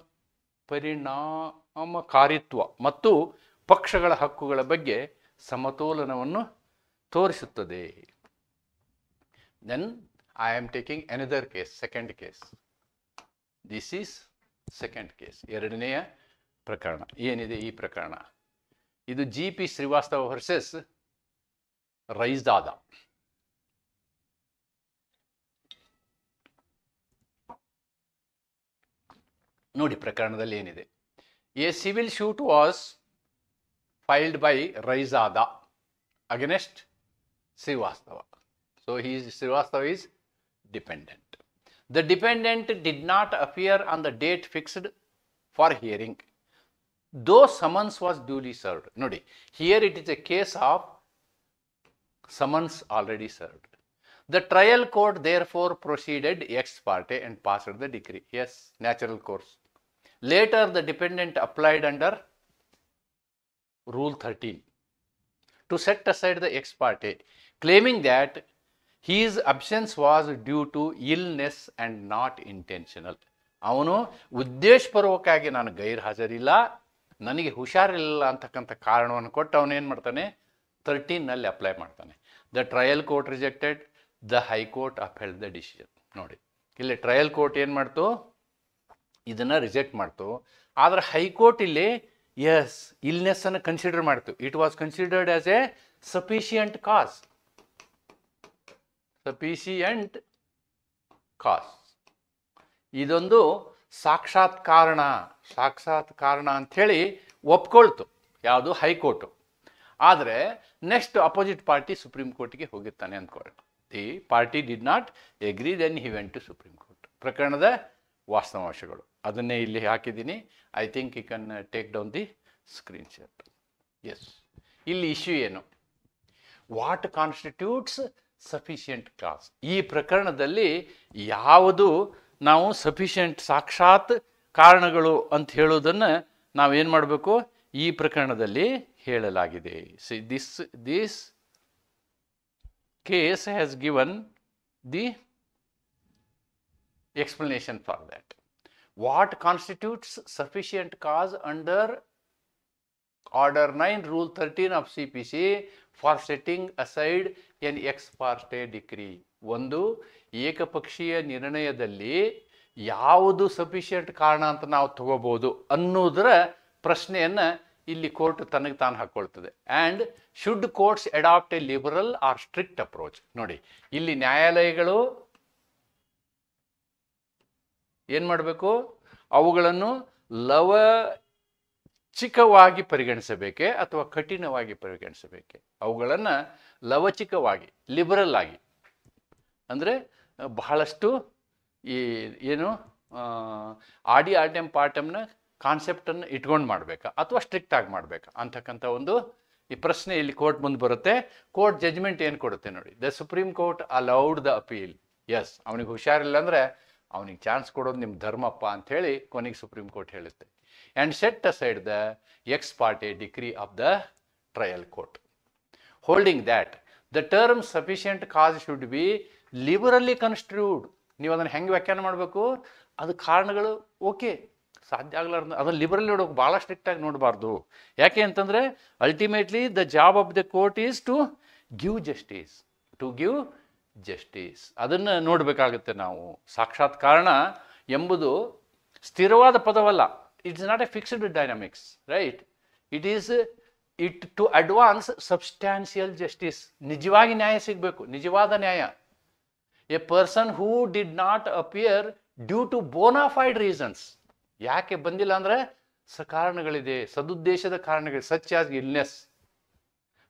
ಪರಿಣಾಮಕಾರಿತ್ವ ಮತ್ತು ಪಕ್ಷಗಳ ಹಕ್ಕುಗಳ ಬಗ್ಗೆ ಸಮತೋಲನವನ್ನು ತೋರಿಸುತ್ತದೆ. Then I am taking another case, second case. This is second case, ಎರಡನೆಯ ಪ್ರಕರಣ. ಏನಿದೆ ಈ ಪ್ರಕರಣ? ಇದು GP ಶ್ರೀವಾಸ್ತವ ವರ್ಸಸ್ ರೈಜಾದಾ. ನೋಡಿ ಪ್ರಕರಣದಲ್ಲಿ ಏನಿದೆ. A civil suit was filed by Raizada against Srivastava. So Srivastava is defendant. The dependent did not appear on the date fixed for hearing, though summons was duly served. Nodi, here it is a case of summons already served. The trial court therefore proceeded ex parte and passed the decree. Yes, natural course. Later the dependent applied under Rule 13 to set aside the ex parte, claiming that his absence was due to illness and not intentional. ಅವನು ಉದ್ದೇಶಪೂರ್ವಕವಾಗಿ ನಾನು ಗೈರ್ಹಾಜರಿಲ್ಲ, ನನಗೆ ಹುಷಾರಿಲ್ಲ ಅಂತಕ್ಕಂಥ ಕಾರಣವನ್ನು ಕೊಟ್ಟು ಅವನೇನು ಮಾಡ್ತಾನೆ? 13ನಲ್ಲಿ ಅಪ್ಲೈ ಮಾಡ್ತಾನೆ. The trial court rejected, the high court ಅಪೆಲ್ಡ್ the decision. ನೋಡಿ, ಇಲ್ಲಿ ಟ್ರಯಲ್ ಕೋರ್ಟ್ ಏನು ಮಾಡ್ತು? ಇದನ್ನು ರಿಜೆಕ್ಟ್ ಮಾಡ್ತು. ಆದರೆ ಹೈಕೋರ್ಟ್ ಇಲ್ಲಿ ಎಸ್ ಇಲ್ನೆಸ್ಸನ್ನು ಕನ್ಸಿಡರ್ ಮಾಡ್ತು. It was considered as a sufficient cause. Sufficient cause, ಇದೊಂದು ಸಾಕ್ಷಾತ್ ಕಾರಣ ಅಂಥೇಳಿ ಒಪ್ಕೊಳ್ತು. ಯಾವುದು? ಹೈಕೋರ್ಟು. ಆದರೆ ನೆಕ್ಸ್ಟ್ ಅಪೋಸಿಟ್ ಪಾರ್ಟಿ ಸುಪ್ರೀಂ ಕೋರ್ಟ್ಗೆ ಹೋಗಿರ್ತಾನೆ ಅಂದ್ಕೊಳ್ಳಿ. The party did not agree, then he went to supreme court. ಪ್ರಕರಣದ ವಾಸ್ತವಾಂಶಗಳು ಅದನ್ನೇ ಇಲ್ಲಿ ಹಾಕಿದ್ದೀನಿ. I think you can take down the screenshot. Yes, ಇಲ್ಲಿ ಇಶ್ಯೂ ಏನು? What constitutes sufficient cause? ಈ ಪ್ರಕರಣದಲ್ಲಿ ಯಾವುದು ನಾವು ಸಫಿಷಿಯಂಟ್ ಸಾಕ್ಷಾತ್ ಕಾರಣಗಳು ಅಂತ ಹೇಳೋದನ್ನು ನಾವೇನು ಮಾಡಬೇಕು? ಈ ಪ್ರಕರಣದಲ್ಲಿ ಹೇಳಲಾಗಿದೆ. This case has given the explanation for that. What constitutes sufficient cause under Order 9, Rule 13 of CPC for setting aside an ex parte decree? ಒಂದು ಏಕಪಕ್ಷೀಯ ನಿರ್ಣಯದಲ್ಲಿ ಯಾವುದು ಸಫಿಷಿಯಂಟ್ ಕಾರಣ ಅಂತ ನಾವು ತಗೋಬಹುದು ಅನ್ನೋದರ ಪ್ರಶ್ನೆಯನ್ನು ಇಲ್ಲಿ ಕೋರ್ಟ್ ತನಗೆ ತಾನು ಹಾಕ್ಕೊಳ್ತದೆ. And should courts adopt a liberal or strict approach? ನೋಡಿ, ಇಲ್ಲಿ ನ್ಯಾಯಾಲಯಗಳು ಏನು ಮಾಡಬೇಕು? ಅವುಗಳನ್ನು ಲವಚಿಕವಾಗಿ ಪರಿಗಣಿಸಬೇಕೆ ಅಥವಾ ಕಠಿಣವಾಗಿ ಪರಿಗಣಿಸಬೇಕೆ? ಅವುಗಳನ್ನು ಲವಚಿಕವಾಗಿ, ಲಿಬರಲ್ ಆಗಿ, ಅಂದರೆ ಬಹಳಷ್ಟು ಈ ಏನು ಆಡಿ ಆಟಮ್ ಪಾಠಮ್ನ ಕಾನ್ಸೆಪ್ಟನ್ನು ಇಟ್ಕೊಂಡು ಮಾಡಬೇಕಾ ಅಥವಾ ಸ್ಟ್ರಿಕ್ಟ್ ಆಗಿ ಮಾಡಬೇಕಾ ಅಂತಕ್ಕಂಥ ಒಂದು ಈ ಪ್ರಶ್ನೆ ಇಲ್ಲಿ ಕೋರ್ಟ್ ಮುಂದೆ ಬರುತ್ತೆ. ಕೋರ್ಟ್ ಜಜ್ಮೆಂಟ್ ಏನು ಕೊಡುತ್ತೆ ನೋಡಿ. The Supreme Court allowed the appeal. Yes, ಅವನಿಗೆ ಹುಷಾರಿಲ್ಲ ಅಂದರೆ ಅವನಿಗೆ ಚಾನ್ಸ್ ಕೊಡೋದು ನಿಮ್ಮ ಧರ್ಮಪ್ಪ ಅಂಥೇಳಿ ಕೊನೆಗೆ ಸುಪ್ರೀಂ ಕೋರ್ಟ್ ಹೇಳುತ್ತೆ. And set aside the ex parte decree of the trial court holding that the term sufficient cause should be liberally construed. ನೀವು ಅದನ್ನು ಹೆಂಗೆ ವ್ಯಾಖ್ಯಾನ ಮಾಡಬೇಕು? ಅದು ಕಾರಣಗಳು ಓಕೆ, ಸಾಧ್ಯ ಆಗ್ಲಾರ್ದು ಅದನ್ನು ಲಿಬರಲಿ ನೋಡೋಕೆ ಭಾಳ ಸ್ಟ್ರಿಕ್ಟಾಗಿ ನೋಡಬಾರ್ದು. ಯಾಕೆ ಅಂತಂದರೆ ultimately the job of the court is to give justice, to give justice. ಅದನ್ನು ನೋಡಬೇಕಾಗುತ್ತೆ ನಾವು. ಸಾಕ್ಷಾತ್ ಕಾರಣ ಎಂಬುದು ಸ್ಥಿರವಾದ ಪದವಲ್ಲ. It's not a fixed dynamics, right? It to advance substantial justice. ನಿಜವಾಗಿ ನ್ಯಾಯ ಸಿಗಬೇಕು, ನಿಜವಾದ ನ್ಯಾಯ. A person who did not appear due to bona fide reasons. ಯಾಕೆ ಬಂದಿಲ್ಲ ಅಂದರೆ ಕಾರಣಗಳಿದೆ, ಸದುದ್ದೇಶದ ಕಾರಣಗಳಿದೆ, such as illness,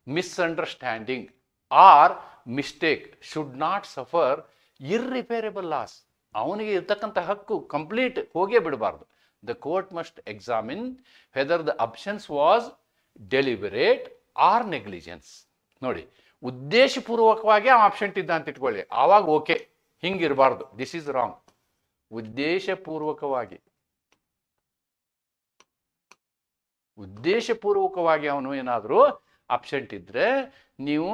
misunderstanding or mistake should not suffer irreparable loss. ಅವನಿಗೆ ಇರ್ತಕ್ಕಂಥ ಹಕ್ಕು ಕಂಪ್ಲೀಟ್ ಹೋಗೇ ಬಿಡಬಾರ್ದು. The court must examine whether the absence was deliberate or negligence. ನೋಡಿ, ಉದ್ದೇಶಪೂರ್ವಕವಾಗಿ ಆಬ್ಸೆಂಟ್ ಇದ್ದ ಅಂತ ಇಟ್ಕೊಳ್ಳಿ, ಆವಾಗ ಓಕೆ, ಹಿಂಗಿರಬಾರ್ದು, ದಿಸ್ ಈಸ್ ರಾಂಗ್. ಉದ್ದೇಶಪೂರ್ವಕವಾಗಿ ಅವನು ಏನಾದರೂ ಅಬ್ಸೆಂಟ್ ಇದ್ದರೆ ನೀವು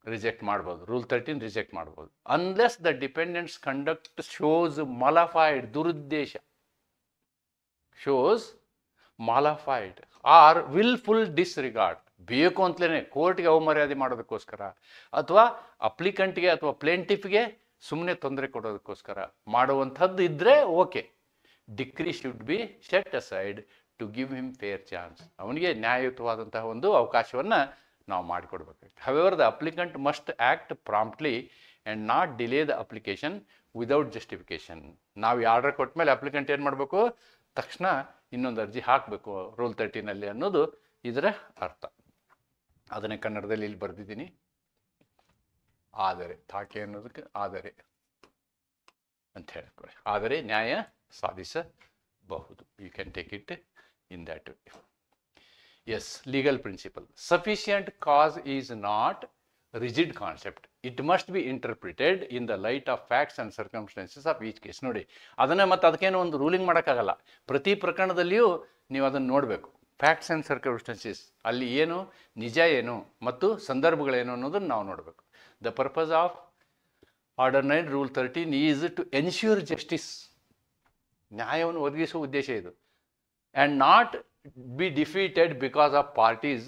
ರಿಜೆಕ್ಟ್ ಮಾಡ್ಬೋದು. ರೂಲ್ 13 ರಿಜೆಕ್ಟ್ ಮಾಡ್ಬೋದು. Unless the defendant's conduct shows mala fide, ದುರುದ್ದೇಶ, shows mala fide or wilful disregard, ಬೇಕು ಅಂತಲೇ ಕೋರ್ಟ್ಗೆ ಅವಮರ್ಯಾದೆ ಮಾಡೋದಕ್ಕೋಸ್ಕರ ಅಥವಾ ಅಪ್ಲಿಕೆಂಟ್ಗೆ ಅಥವಾ ಪ್ಲೇಂಟಿಫ್ಗೆ ಸುಮ್ಮನೆ ತೊಂದರೆ ಕೊಡೋದಕ್ಕೋಸ್ಕರ ಮಾಡುವಂಥದ್ದು ಇದ್ದರೆ okay. Decree should be set aside to give him fair chance. ಅವನಿಗೆ ನ್ಯಾಯಯುತವಾದಂತಹ ಒಂದು ಅವಕಾಶವನ್ನು ನಾವು ಮಾಡಿಕೊಡ್ಬೇಕಾಗುತ್ತೆ. However the applicant must act promptly and not delay the application without justification. ನಾವು ಈ ಆರ್ಡರ್ ಕೊಟ್ಟ ಮೇಲೆ ಅಪ್ಲಿಕೆಂಟ್ ಏನು ಮಾಡಬೇಕು? ತಕ್ಷಣ ಇನ್ನೊಂದು ಅರ್ಜಿ ಹಾಕಬೇಕು ರೂಲ್ 13 ಅನ್ನೋದು ಇದರ ಅರ್ಥ. ಅದನ್ನೇ ಕನ್ನಡದಲ್ಲಿ ಇಲ್ಲಿ ಬರೆದಿದ್ದೀನಿ. ಆದರೆ ತಾಕೆ ಅನ್ನೋದಕ್ಕೆ ಆದರೆ ಅಂತ ಹೇಳ್ತಾರೆ. ಆದರೆ ನ್ಯಾಯ ಸಾಧಿಸಬಹುದು. You can take it in that way. Yes, legal principle. Sufficient cause is not rigid concept. It must be interpreted in the light of facts and circumstances of each case. ನೋಡಿ, ಅದನ್ನು ಮತ್ತು ಅದಕ್ಕೇನು ಒಂದು ರೂಲಿಂಗ್ ಮಾಡೋಕ್ಕಾಗಲ್ಲ. ಪ್ರತಿ ಪ್ರಕರಣದಲ್ಲಿಯೂ ನೀವು ಅದನ್ನು ನೋಡಬೇಕು. ಫ್ಯಾಕ್ಟ್ಸ್ ಆ್ಯಂಡ್ ಸರ್ಕಮ್ಸ್ಟೆನ್ಸಸ್, ಅಲ್ಲಿ ಏನು ನಿಜ ಏನು ಮತ್ತು ಸಂದರ್ಭಗಳೇನು ಅನ್ನೋದನ್ನು ನಾವು ನೋಡಬೇಕು. The purpose of order 9 rule 13 is to ensure justice. ನ್ಯಾಯವನ್ನು ಒದಗಿಸುವ ಉದ್ದೇಶ ಇದು. And not be defeated because of parties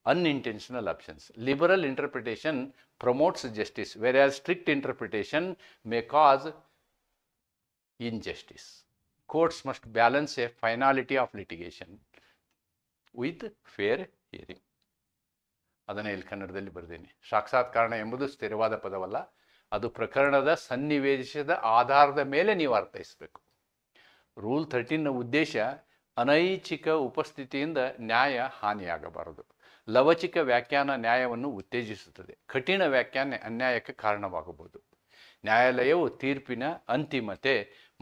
unintentional absence. Liberal interpretation promotes justice, whereas strict interpretation may cause injustice. Courts must balance a finality of litigation with fair hearing. ಅದನ್ನೇ ಇಲ್ಲಿ ಕನ್ನಡದಲ್ಲಿ ಬರೆದೀನಿ. ಸಾಕ್ಷಾತ್ ಕಾರಣ ಎಂಬುದು ಸ್ಥಿರವಾದ ಪದವಲ್ಲ, ಅದು ಪ್ರಕರಣದ ಸನ್ನಿವೇಶದ ಆಧಾರದ ಮೇಲೆ ನೀವು ಅರ್ಥೈಸಬೇಕು. ರೂಲ್ 13ನ ಉದ್ದೇಶ ಅನೈಚ್ಛಿಕ ಉಪಸ್ಥಿತಿಯಿಂದ ನ್ಯಾಯ ಹಾನಿಯಾಗಬಾರದು. ಲವಚಿಕ ವ್ಯಾಖ್ಯಾನ ನ್ಯಾಯವನ್ನು ಉತ್ತೇಜಿಸುತ್ತದೆ. ಕಠಿಣ ವ್ಯಾಖ್ಯಾನ ಅನ್ಯಾಯಕ್ಕೆ ಕಾರಣವಾಗಬಹುದು. ನ್ಯಾಯಾಲಯವು ತೀರ್ಪಿನ ಅಂತಿಮತೆ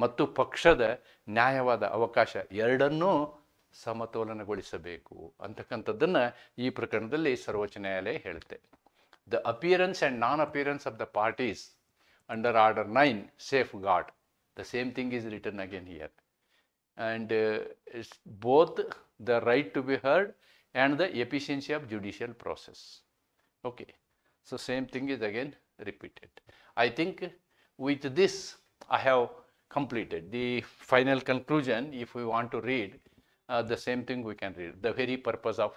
ಮತ್ತು ಪಕ್ಷದ ನ್ಯಾಯವಾದ ಅವಕಾಶ ಎರಡನ್ನೂ ಸಮತೋಲನಗೊಳಿಸಬೇಕು ಅಂತಕ್ಕಂಥದ್ದನ್ನು ಈ ಪ್ರಕರಣದಲ್ಲಿ ಸರ್ವೋಚ್ಚ ನ್ಯಾಯಾಲಯ ಹೇಳುತ್ತೆ. The appearance and non appearance of the parties under order 9 safeguard. The same thing is return again here. And both the right to be heard and the efficiency of judicial process. Okay, so same thing is again repeated. I think with this I have completed the final conclusion. If we want to read the same thing, we can read the very purpose of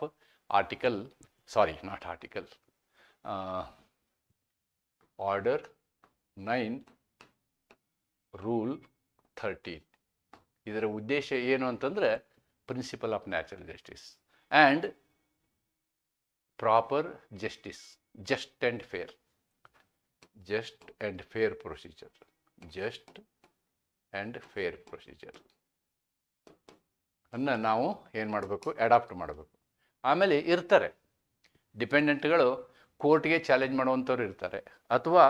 order 9 rule 13. ಇದರ ಉದ್ದೇಶ ಏನು ಅಂತಂದ್ರೆ principle of natural justice and proper justice, just and fair procedure, just and fair procedure ಅನ್ನು ನಾವು ಏನು ಮಾಡಬೇಕು, adapt ಮಾಡಬೇಕು. ಆಮೇಲೆ ಇರ್ತಾರೆ ಡಿಪೆಂಡೆಂಟ್ಗಳು ಕೋರ್ಟ್ಗೆ ಚಾಲೆಂಜ್ ಮಾಡುವಂಥವ್ರು ಇರ್ತಾರೆ, ಅಥವಾ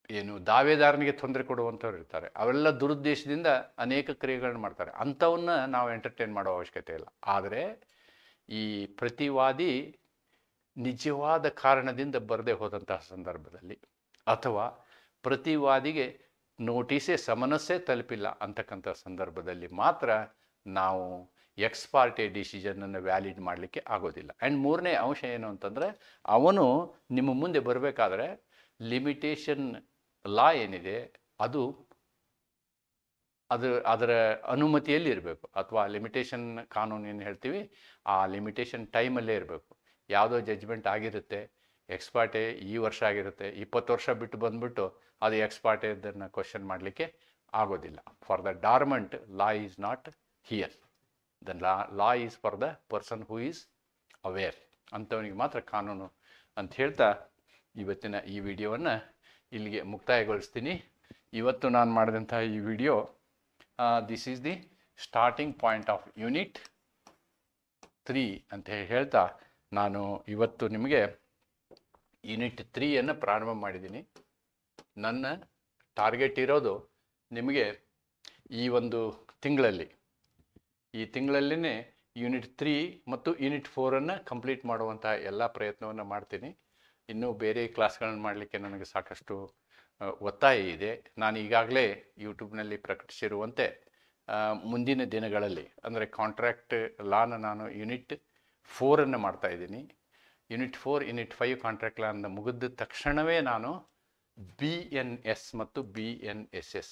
ಏನು ದಾವೇದಾರನಿಗೆ ತೊಂದರೆ ಕೊಡುವಂಥವ್ರು ಇರ್ತಾರೆ. ಅವೆಲ್ಲ ದುರುದ್ದೇಶದಿಂದ ಅನೇಕ ಕ್ರಿಯೆಗಳನ್ನ ಮಾಡ್ತಾರೆ. ಅಂಥವನ್ನ ನಾವು ಎಂಟರ್ಟೈನ್ ಮಾಡೋ ಅವಶ್ಯಕತೆ ಇಲ್ಲ. ಆದರೆ ಈ ಪ್ರತಿವಾದಿ ನಿಜವಾದ ಕಾರಣದಿಂದ ಬರದೇ ಹೋದಂತಹ ಸಂದರ್ಭದಲ್ಲಿ, ಅಥವಾ ಪ್ರತಿವಾದಿಗೆ ನೋಟಿಸೇ ಸಮನಸ್ಸೇ ತಲುಪಿಲ್ಲ ಅಂತಕ್ಕಂಥ ಸಂದರ್ಭದಲ್ಲಿ ಮಾತ್ರ ನಾವು ಎಕ್ಸ್ ಪಾರ್ಟೆ ಡಿಸಿಷನನ್ನು ವ್ಯಾಲಿಡ್ ಮಾಡಲಿಕ್ಕೆ ಆಗೋದಿಲ್ಲ. ಆ್ಯಂಡ್ ಮೂರನೇ ಅಂಶ ಏನು ಅಂತಂದರೆ, ಅವನು ನಿಮ್ಮ ಮುಂದೆ ಬರಬೇಕಾದ್ರೆ ಲಿಮಿಟೇಷನ್ ಲಾ ಏನಿದೆ ಅದರ ಅನುಮತಿಯಲ್ಲಿ ಇರಬೇಕು, ಅಥವಾ ಲಿಮಿಟೇಷನ್ ಕಾನೂನು ಏನು ಹೇಳ್ತೀವಿ ಆ ಲಿಮಿಟೇಷನ್ ಟೈಮಲ್ಲೇ ಇರಬೇಕು. ಯಾವುದೋ ಜಡ್ಜ್ಮೆಂಟ್ ಆಗಿರುತ್ತೆ, ಎಕ್ಸ್ಪಾರ್ಟೆ ಈ ವರ್ಷ ಆಗಿರುತ್ತೆ, 20 ವರ್ಷ ಬಿಟ್ಟು ಬಂದುಬಿಟ್ಟು ಅದು ಎಕ್ಸ್ಪಾರ್ಟೆ ಇದನ್ನು ಕ್ವಶನ್ ಮಾಡಲಿಕ್ಕೆ ಆಗೋದಿಲ್ಲ. For the dormant law is not here, the law is for the person who is aware. ಅಂಥವನಿಗೆ ಮಾತ್ರ ಕಾನೂನು ಅಂತ ಹೇಳ್ತಾ ಇವತ್ತಿನ ಈ ವಿಡಿಯೋವನ್ನು ಇಲ್ಲಿಗೆ ಮುಕ್ತಾಯಗೊಳಿಸ್ತೀನಿ. ಇವತ್ತು ನಾನು ಮಾಡಿದಂಥ ಈ video, this is the starting point of unit 3 ಅಂತ ಹೇಳ್ತಾ ನಾನು ಇವತ್ತು ನಿಮಗೆ ಯೂನಿಟ್ 3 ಪ್ರಾರಂಭ ಮಾಡಿದ್ದೀನಿ. ನನ್ನ ಟಾರ್ಗೆಟ್ ಇರೋದು ನಿಮಗೆ ಈ ಒಂದು ತಿಂಗಳಲ್ಲಿನೇ ಯೂನಿಟ್ 3 ಮತ್ತು ಯೂನಿಟ್ 4 ಕಂಪ್ಲೀಟ್ ಮಾಡುವಂಥ ಎಲ್ಲ ಪ್ರಯತ್ನವನ್ನು ಮಾಡ್ತೀನಿ. ಇನ್ನೂ ಬೇರೆ ಕ್ಲಾಸ್ಗಳನ್ನು ಮಾಡಲಿಕ್ಕೆ ನನಗೆ ಸಾಕಷ್ಟು ಒತ್ತಾಯ ಇದೆ. ನಾನು ಈಗಾಗಲೇ ಯೂಟ್ಯೂಬ್ನಲ್ಲಿ ಪ್ರಕಟಿಸಿರುವಂತೆ ಮುಂದಿನ ದಿನಗಳಲ್ಲಿ, ಅಂದರೆ ಕಾಂಟ್ರಾಕ್ಟ್ ಲಾನ ನಾನು ಯೂನಿಟ್ 4 ಮಾಡ್ತಾಯಿದ್ದೀನಿ. ಯೂನಿಟ್ 4, ಯೂನಿಟ್ 5 ಕಾಂಟ್ರಾಕ್ಟ್ ಲಾನ ಮುಗಿದ ತಕ್ಷಣವೇ ನಾನು BNS ಮತ್ತು BNSS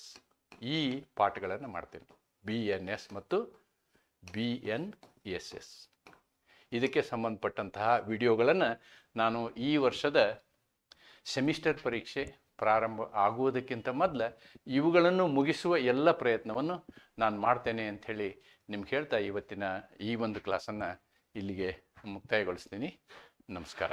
ಈ ಪಾಠಗಳನ್ನು ಮಾಡ್ತೀನಿ. BNS ಮತ್ತು BNSS ಇದಕ್ಕೆ ಸಂಬಂಧಪಟ್ಟಂತಹ ವಿಡಿಯೋಗಳನ್ನು ನಾನು ಈ ವರ್ಷದ ಸೆಮಿಸ್ಟರ್ ಪರೀಕ್ಷೆ ಪ್ರಾರಂಭ ಆಗುವುದಕ್ಕಿಂತ ಮೊದಲು ಇವುಗಳನ್ನು ಮುಗಿಸುವ ಎಲ್ಲ ಪ್ರಯತ್ನವನ್ನು ನಾನು ಮಾಡ್ತೇನೆ ಅಂಥೇಳಿ ನಿಮ್ಗೆ ಹೇಳ್ತಾ ಇವತ್ತಿನ ಈ ಒಂದು ಕ್ಲಾಸನ್ನು ಇಲ್ಲಿಗೆ ಮುಕ್ತಾಯಗೊಳಿಸ್ತೀನಿ. ನಮಸ್ಕಾರ.